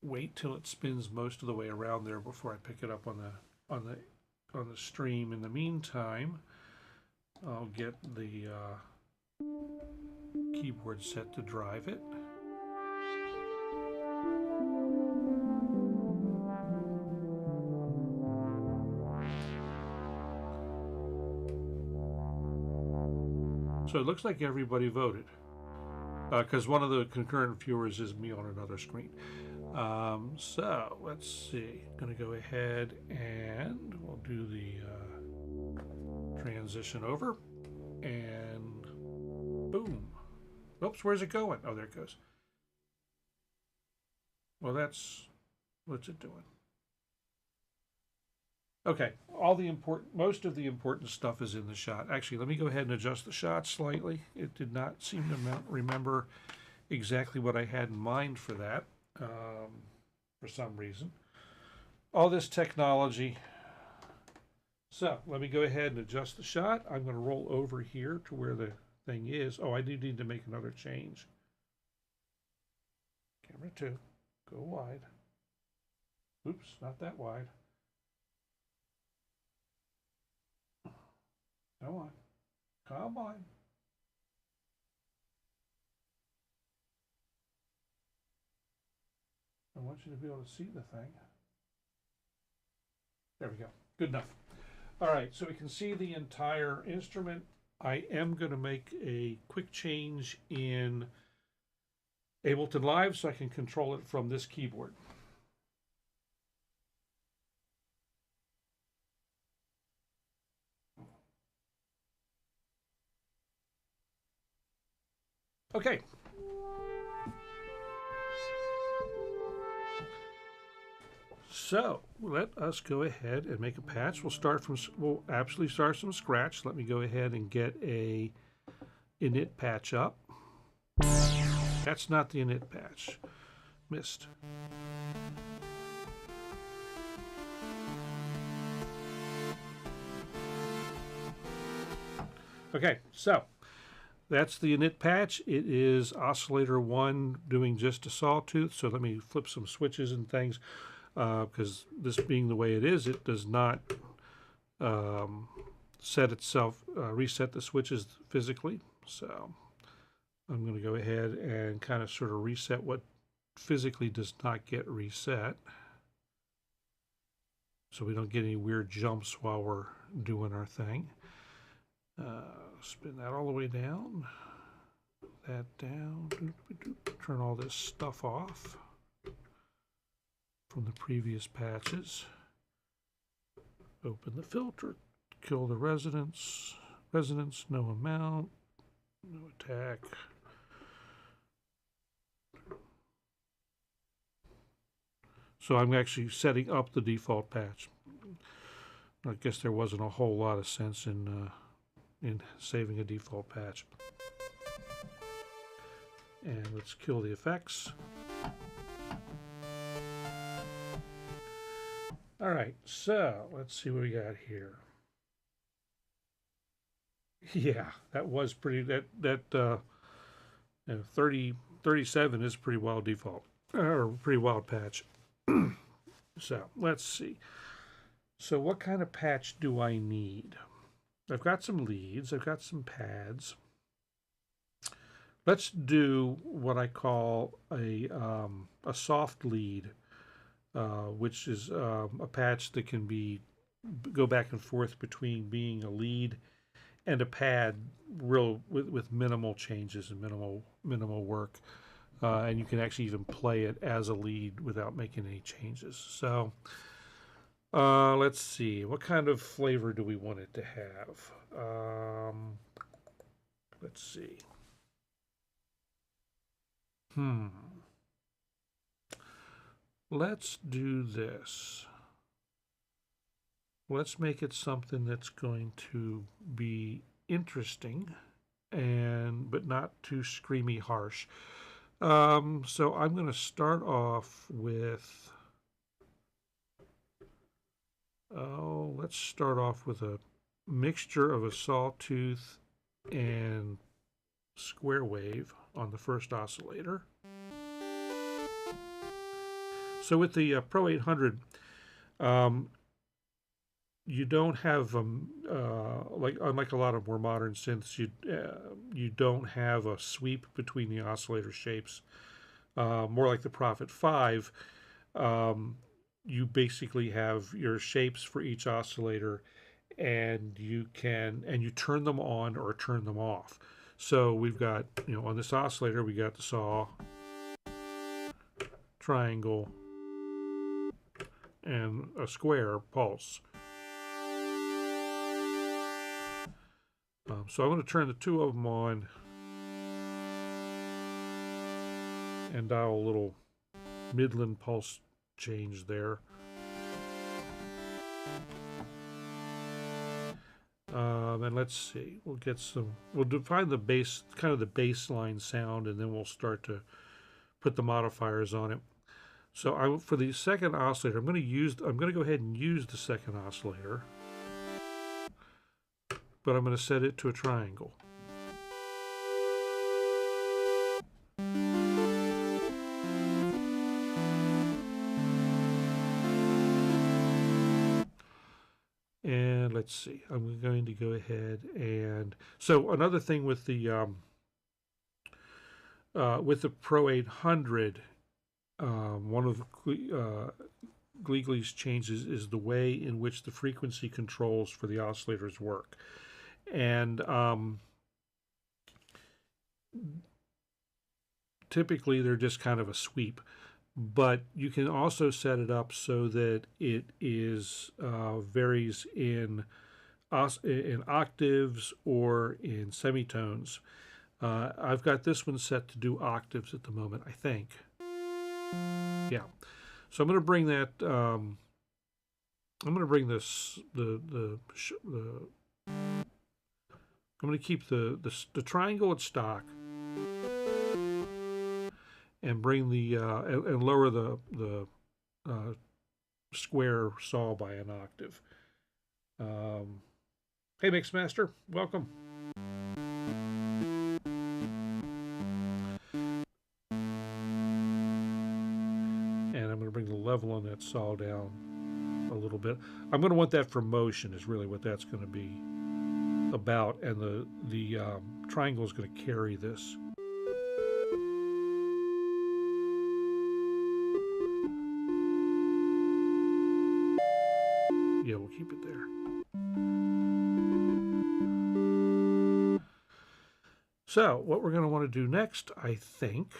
[SPEAKER 1] wait till it spins most of the way around there before I pick it up on the stream. In the meantime, I'll get the keyboard set to drive it. So it looks like everybody voted, because one of the concurrent viewers is me on another screen. So let's see. I'm going to go ahead and we'll do the transition over, and boom. Oops, where's it going? Oh, there it goes. Well, what's it doing? Okay, most of the important stuff is in the shot. Actually, let me go ahead and adjust the shot slightly. It did not seem to remember exactly what I had in mind for that, for some reason. All this technology. So let me go ahead and adjust the shot. I'm going to roll over here to where the thing is. Oh, I do need to make another change. Camera 2, go wide. Oops, not that wide. Come on. Come on. I want you to be able to see the thing. There we go. Good enough. All right, so we can see the entire instrument. I am going to make a quick change in Ableton Live so I can control it from this keyboard. Okay. So let us go ahead and make a patch. We'll absolutely start from scratch. Let me go ahead and get a init patch up. That's not the init patch. Missed. Okay, so that's the init patch. It is oscillator 1 doing just a sawtooth. So let me flip some switches and things, because this being the way it is, it does not reset the switches physically. So I'm going to go ahead and kind of sort of reset what physically does not get reset, so we don't get any weird jumps while we're doing our thing. Spin that all the way down, that down, turn all this stuff off from the previous patches. Open the filter, kill the resonance, no amount, no attack. So I'm actually setting up the default patch. I guess there wasn't a whole lot of sense in saving a default patch. And let's kill the effects. All right, so let's see what we got here. Yeah, that was pretty, that 37 is pretty wild default, or pretty wild patch. So let's see. So what kind of patch do I need? I've got some leads, I've got some pads. Let's do what I call a soft lead, which is a patch that can go back and forth between being a lead and a pad, with minimal changes and minimal work, and you can actually even play it as a lead without making any changes. So let's see, what kind of flavor do we want it to have? Let's see. Let's do this. Let's make it something that's going to be interesting but not too screamy harsh. So I'm going to start off with, let's start off with a mixture of a sawtooth and square wave on the first oscillator. So with the Pro 800, you don't have unlike a lot of more modern synths, you don't have a sweep between the oscillator shapes. More like the Prophet 5, you basically have your shapes for each oscillator, and you turn them on or turn them off. So we've got, on this oscillator, we got the saw, triangle, and a square pulse. So I'm going to turn the two of them on and dial a little Midland pulse change there. And let's see, we'll define the bass, kind of the baseline sound, and then we'll start to put the modifiers on it. So for the second oscillator, I'm going to go ahead and use the second oscillator, but I'm going to set it to a triangle. And let's see, I'm going to go ahead and, so another thing with the Pro 800, one of Gleagly's changes is the way in which the frequency controls for the oscillators work. And typically they're just kind of a sweep, but you can also set it up so that it is varies in octaves or in semitones. I've got this one set to do octaves at the moment, I think. Yeah, so I'm going to bring that. I'm going to bring this I'm going to keep the triangle at stock, and bring the and lower the square saw by an octave. Hey, Mixmaster, welcome. And I'm going to bring the level on that saw down a little bit. I'm going to want that for motion, is really what that's going to be about, and the triangle is going to carry this. Yeah, we'll keep it there. So what we're going to want to do next, I think,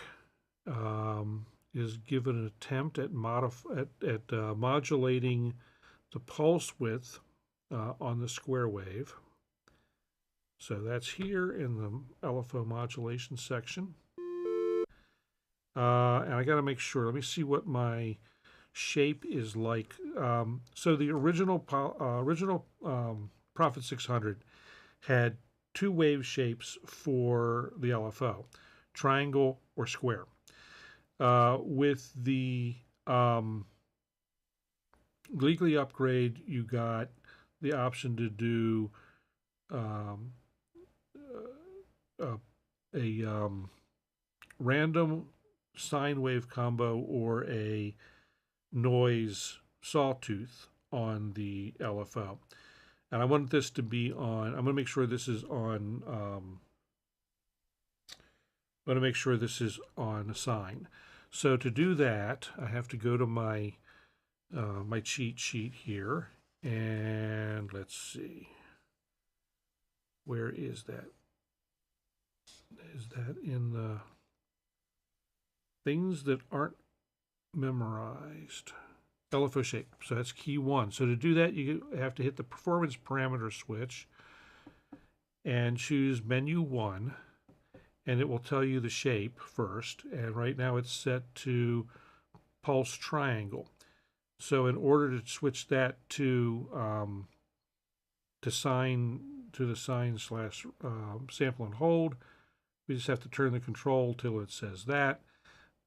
[SPEAKER 1] is give it an attempt at modulating the pulse width on the square wave. So that's here in the LFO modulation section. And I got to make sure, let me see what my shape is like. So the original Prophet 600 had two wave shapes for the LFO, triangle or square. With the Gleagly upgrade, you got the option to do a random sine wave combo or a noise sawtooth on the LFO. And I want this to be on, I'm going to make sure this is on, I'm going to make sure this is on a sine. So to do that, I have to go to my my cheat sheet here, and let's see, where is that? Is that in the things that aren't memorized? LFO shape. So that's key 1. So to do that, you have to hit the performance parameter switch and choose menu 1, and it will tell you the shape first. And right now it's set to pulse triangle. So in order to switch that to sine to the sign slash sample and hold. We just have to turn the control till it says that,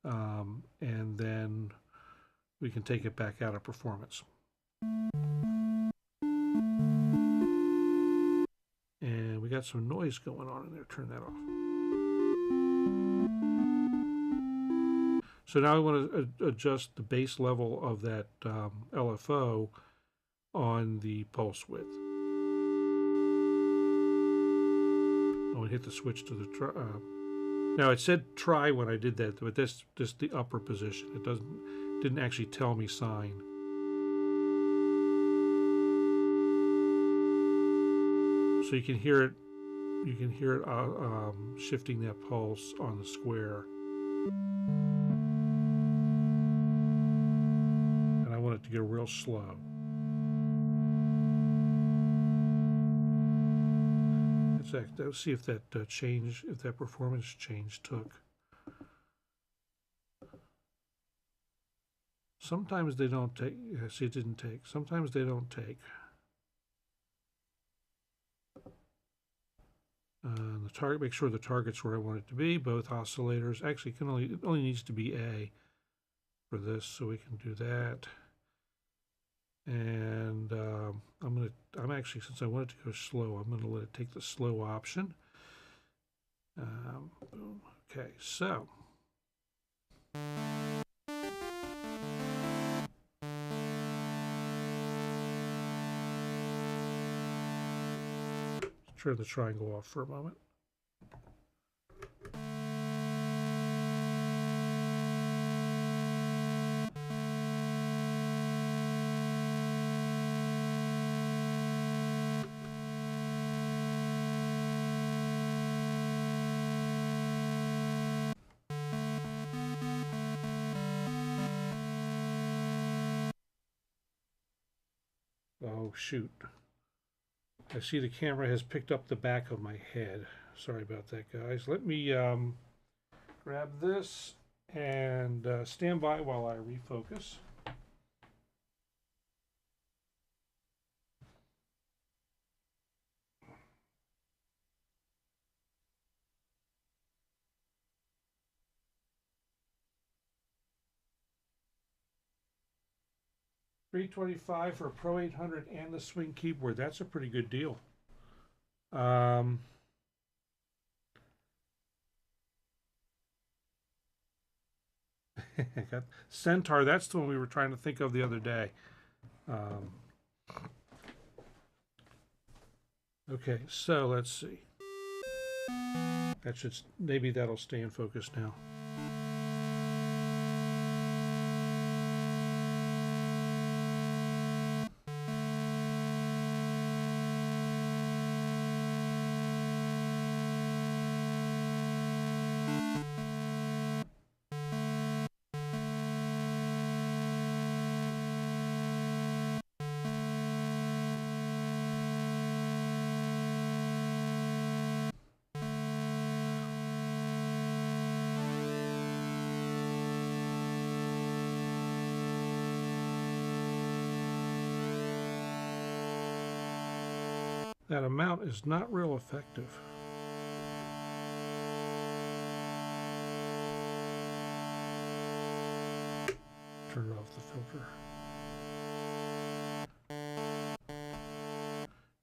[SPEAKER 1] and then we can take it back out of performance. And we got some noise going on in there. Turn that off. So now I want to adjust the base level of that LFO on the pulse width. I'm going to hit the switch to the now it said try when I did that, but that's just the upper position. It didn't actually tell me sine. So you can hear it. You can hear it shifting that pulse on the square. And I want it to go real slow. Let's see if that change, if that performance change took. Sometimes they don't take. See, it didn't take. Sometimes they don't take. The target. Make sure the target's where I want it to be. Both oscillators. Actually, it only needs to be A for this, so we can do that. And I'm actually, since I want it to go slow, I'm gonna let it take the slow option. Boom. Okay, so. Let's turn the triangle off for a moment. Oh, shoot. I see the camera has picked up the back of my head. Sorry about that, guys. Let me grab this and stand by while I refocus. $325 for a Pro 800 and the Swing keyboard. That's a pretty good deal. I got Centaur. That's the one we were trying to think of the other day. Okay, so let's see. That should, maybe that'll stay in focus now. That amount is not real effective. Turn off the filter.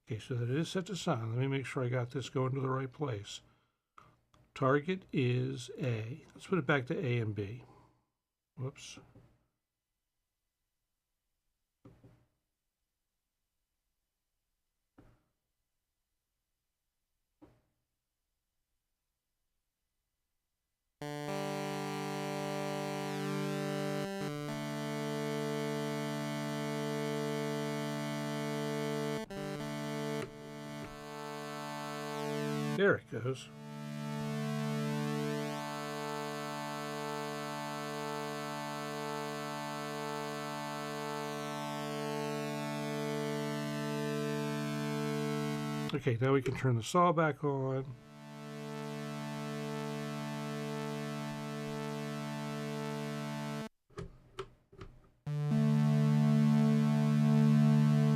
[SPEAKER 1] Okay, so that it is set to silent. Let me make sure I got this going to the right place. Target is A. Let's put it back to A and B. Whoops. There it goes. Okay, now we can turn the saw back on.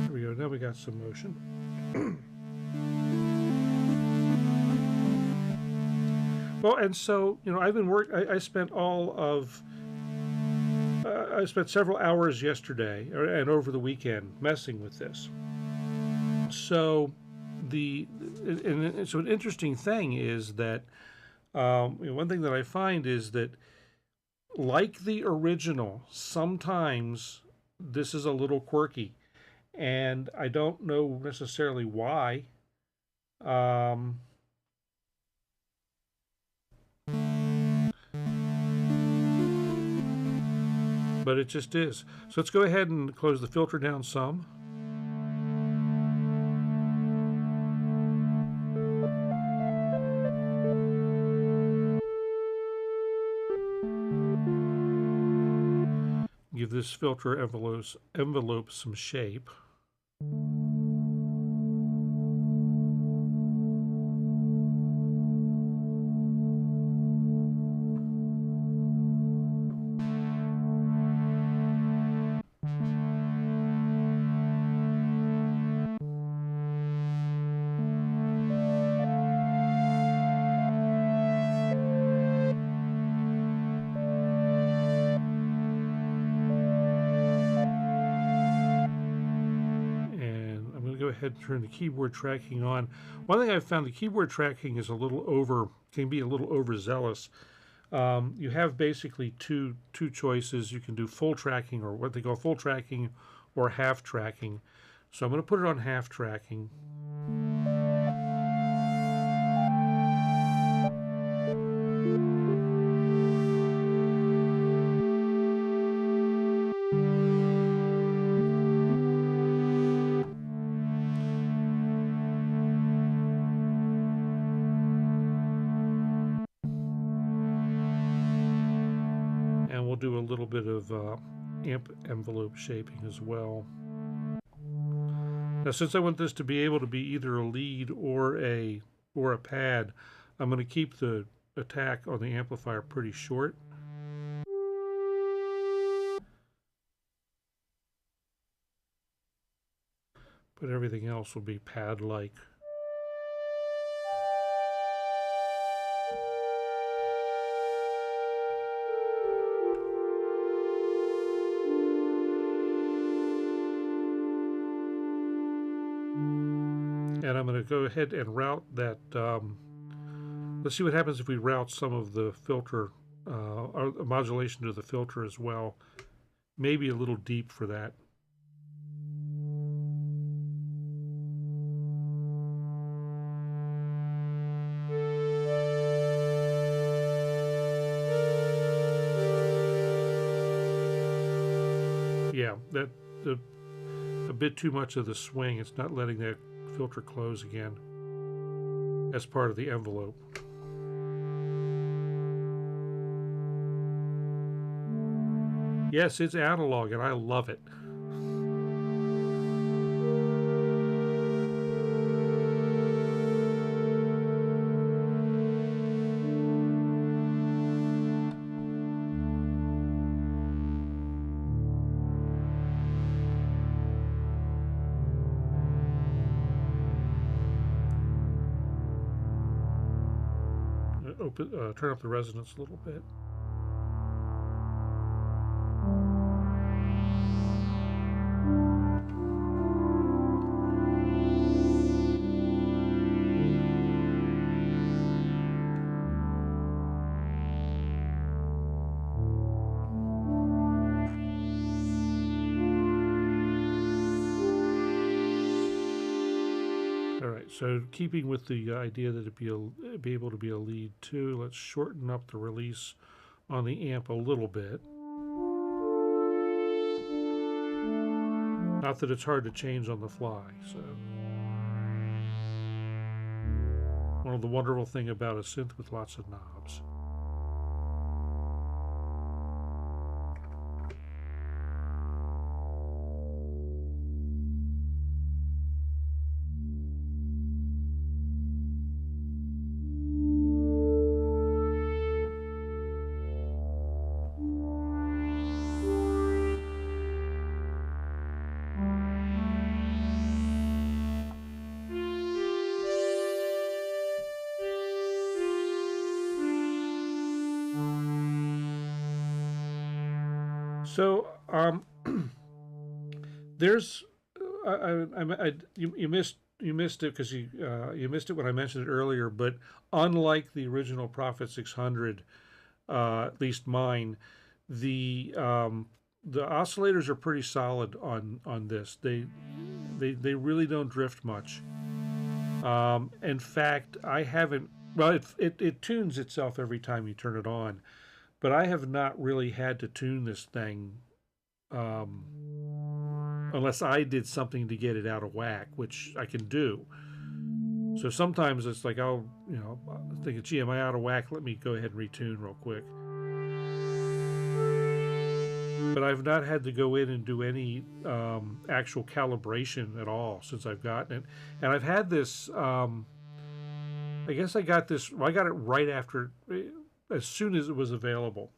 [SPEAKER 1] There we go, now we got some motion. Well, and so, you know, I've been I spent I spent several hours yesterday and over the weekend messing with this. So so an interesting thing is that you know, one thing that I find is that, like the original, sometimes this is a little quirky, and I don't know necessarily why. Um, but it just is. So let's go ahead and close the filter down some. Give this filter envelope some shape. Ahead and turn the keyboard tracking on. One thing I've found, the keyboard tracking is can be a little overzealous. You have basically two choices. You can do full tracking, or what they call full tracking, or half tracking. So I'm going to put it on half tracking. Do a little bit of amp envelope shaping as well. Now, since I want this to be able to be either a lead or a pad, I'm going to keep the attack on the amplifier pretty short. But everything else will be pad-like. And I'm going to go ahead and route that. Let's see what happens if we route some of the filter, or modulation to the filter as well. Maybe a little deep for that. Yeah, a bit too much of the swing. It's not letting that filter close again as part of the envelope. Yes, it's analog and I love it. Turn up the resonance a little bit. So keeping with the idea that it'd be able to be a lead too, let's shorten up the release on the amp a little bit. Not that it's hard to change on the fly. So one of the wonderful things about a synth with lots of knobs. So there's you missed it because you missed it when I mentioned it earlier. But unlike the original Prophet 600, at least mine, the oscillators are pretty solid on this. They really don't drift much. In fact, I haven't. Well, it tunes itself every time you turn it on, but I have not really had to tune this thing unless I did something to get it out of whack, which I can do. So sometimes it's like I'll, think, gee, am I out of whack? Let me go ahead and retune real quick. But I've not had to go in and do any actual calibration at all since I've gotten it. And I've had this, I guess I got this, well, I got it right after, as soon as it was available.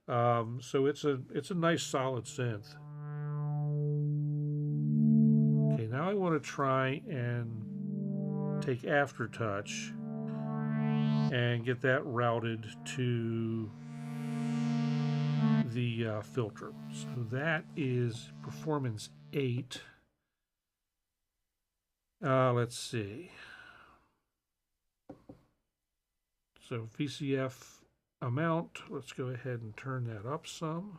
[SPEAKER 1] So it's a nice solid synth. Okay, now I want to try and take aftertouch and get that routed to the filter. So that is performance 8. Let's see. So VCF amount, let's go ahead and turn that up some.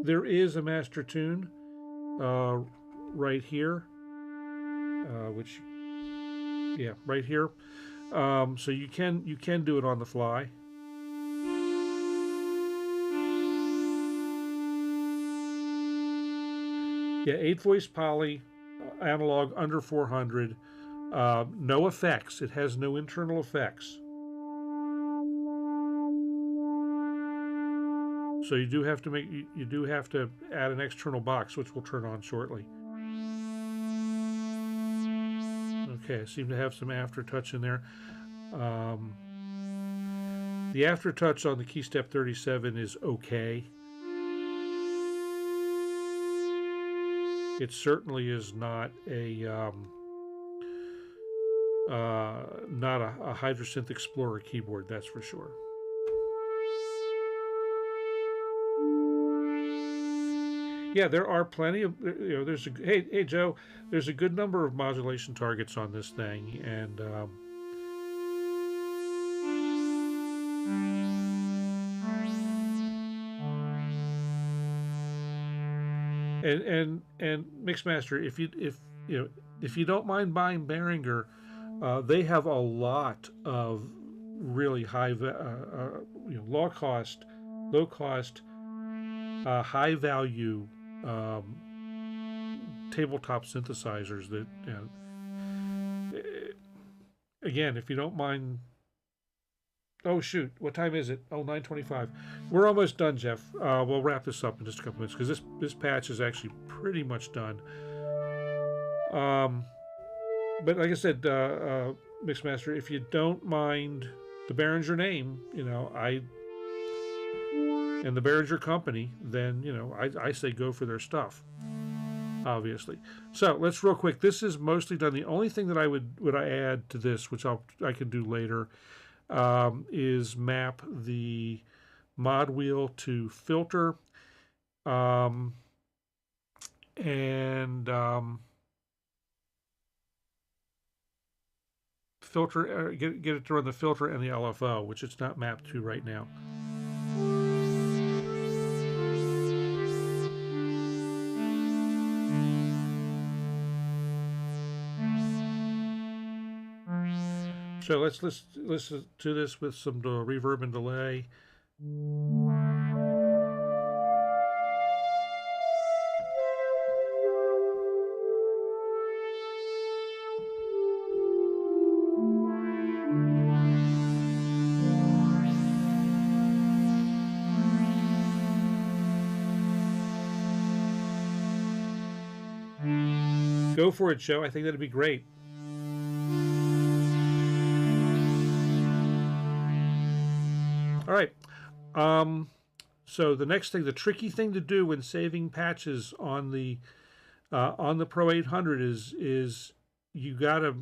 [SPEAKER 1] There is a master tune right here, right here. So you can do it on the fly. Yeah, 8-voice poly, analog under 400. No effects. It has no internal effects. So you do have to add an external box, which we'll turn on shortly. Okay, I seem to have some aftertouch in there. The aftertouch on the KeyStep 37 is okay. It certainly is not a Hydrasynth Explorer keyboard, that's for sure. Yeah, there are plenty of, there's a, hey Joe, there's a good number of modulation targets on this thing, and Mixmaster, if you don't mind buying Behringer, they have a lot of really high, low cost, high value tabletop synthesizers that, again, if you don't mind. Oh shoot, what time is it? Oh, 9:25. We're almost done, Jeff. We'll wrap this up in just a couple minutes because this patch is actually pretty much done. But like I said, Mixmaster, if you don't mind the Behringer name, and the Behringer company, then I say go for their stuff, obviously. So let's real quick. This is mostly done. The only thing that I would add to this, which I can do later, is map the mod wheel to filter, filter, get it to run the filter and the LFO, which it's not mapped to right now. So let's listen to this with some reverb and delay. Go for it, Joe. I think that'd be great. All right. So the next thing, the tricky thing to do when saving patches on the Pro 800 is you gotta,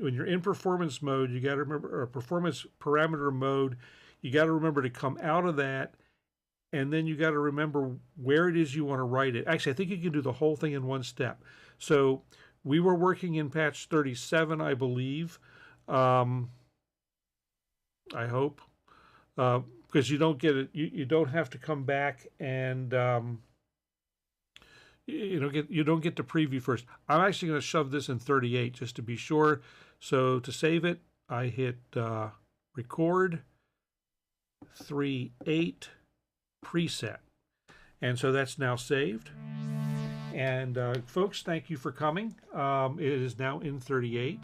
[SPEAKER 1] when you're in performance mode, you gotta remember, or performance parameter mode, you got to remember to come out of that, and then you got to remember where it is you want to write it. Actually, I think you can do the whole thing in one step. So we were working in patch 37, I believe. I hope, because you don't get it. You don't have to come back and you don't get to preview first. I'm actually going to shove this in 38 just to be sure. So to save it, I hit record 3.8 preset, and so that's now saved. And folks, thank you for coming. It is now in 38.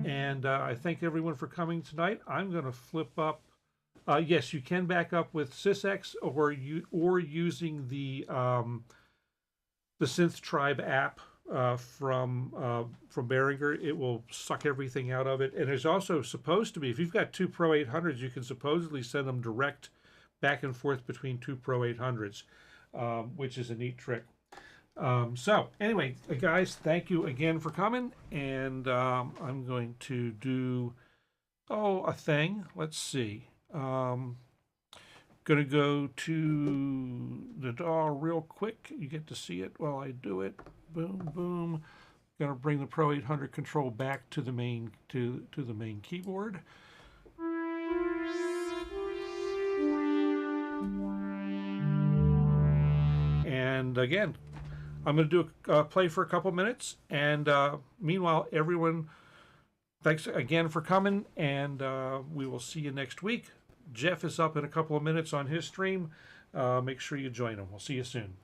[SPEAKER 1] And I thank everyone for coming tonight. I'm going to flip up. Yes, you can back up with SysX or using the Synth Tribe app from Behringer. It will suck everything out of it. And there's also supposed to be, if you've got two Pro 800s, you can supposedly send them direct back and forth between two Pro 800s, which is a neat trick. So anyway, guys, thank you again for coming. And I'm going to do, a thing. Let's see. Going to go to the DAW real quick. You get to see it while I do it. Boom, boom. Going to bring the Pro 800 control back to the main to the main keyboard. And again, I'm going to do a play for a couple minutes. And meanwhile, everyone, thanks again for coming. And we will see you next week. Jeff is up in a couple of minutes on his stream. Make sure you join him. We'll see you soon.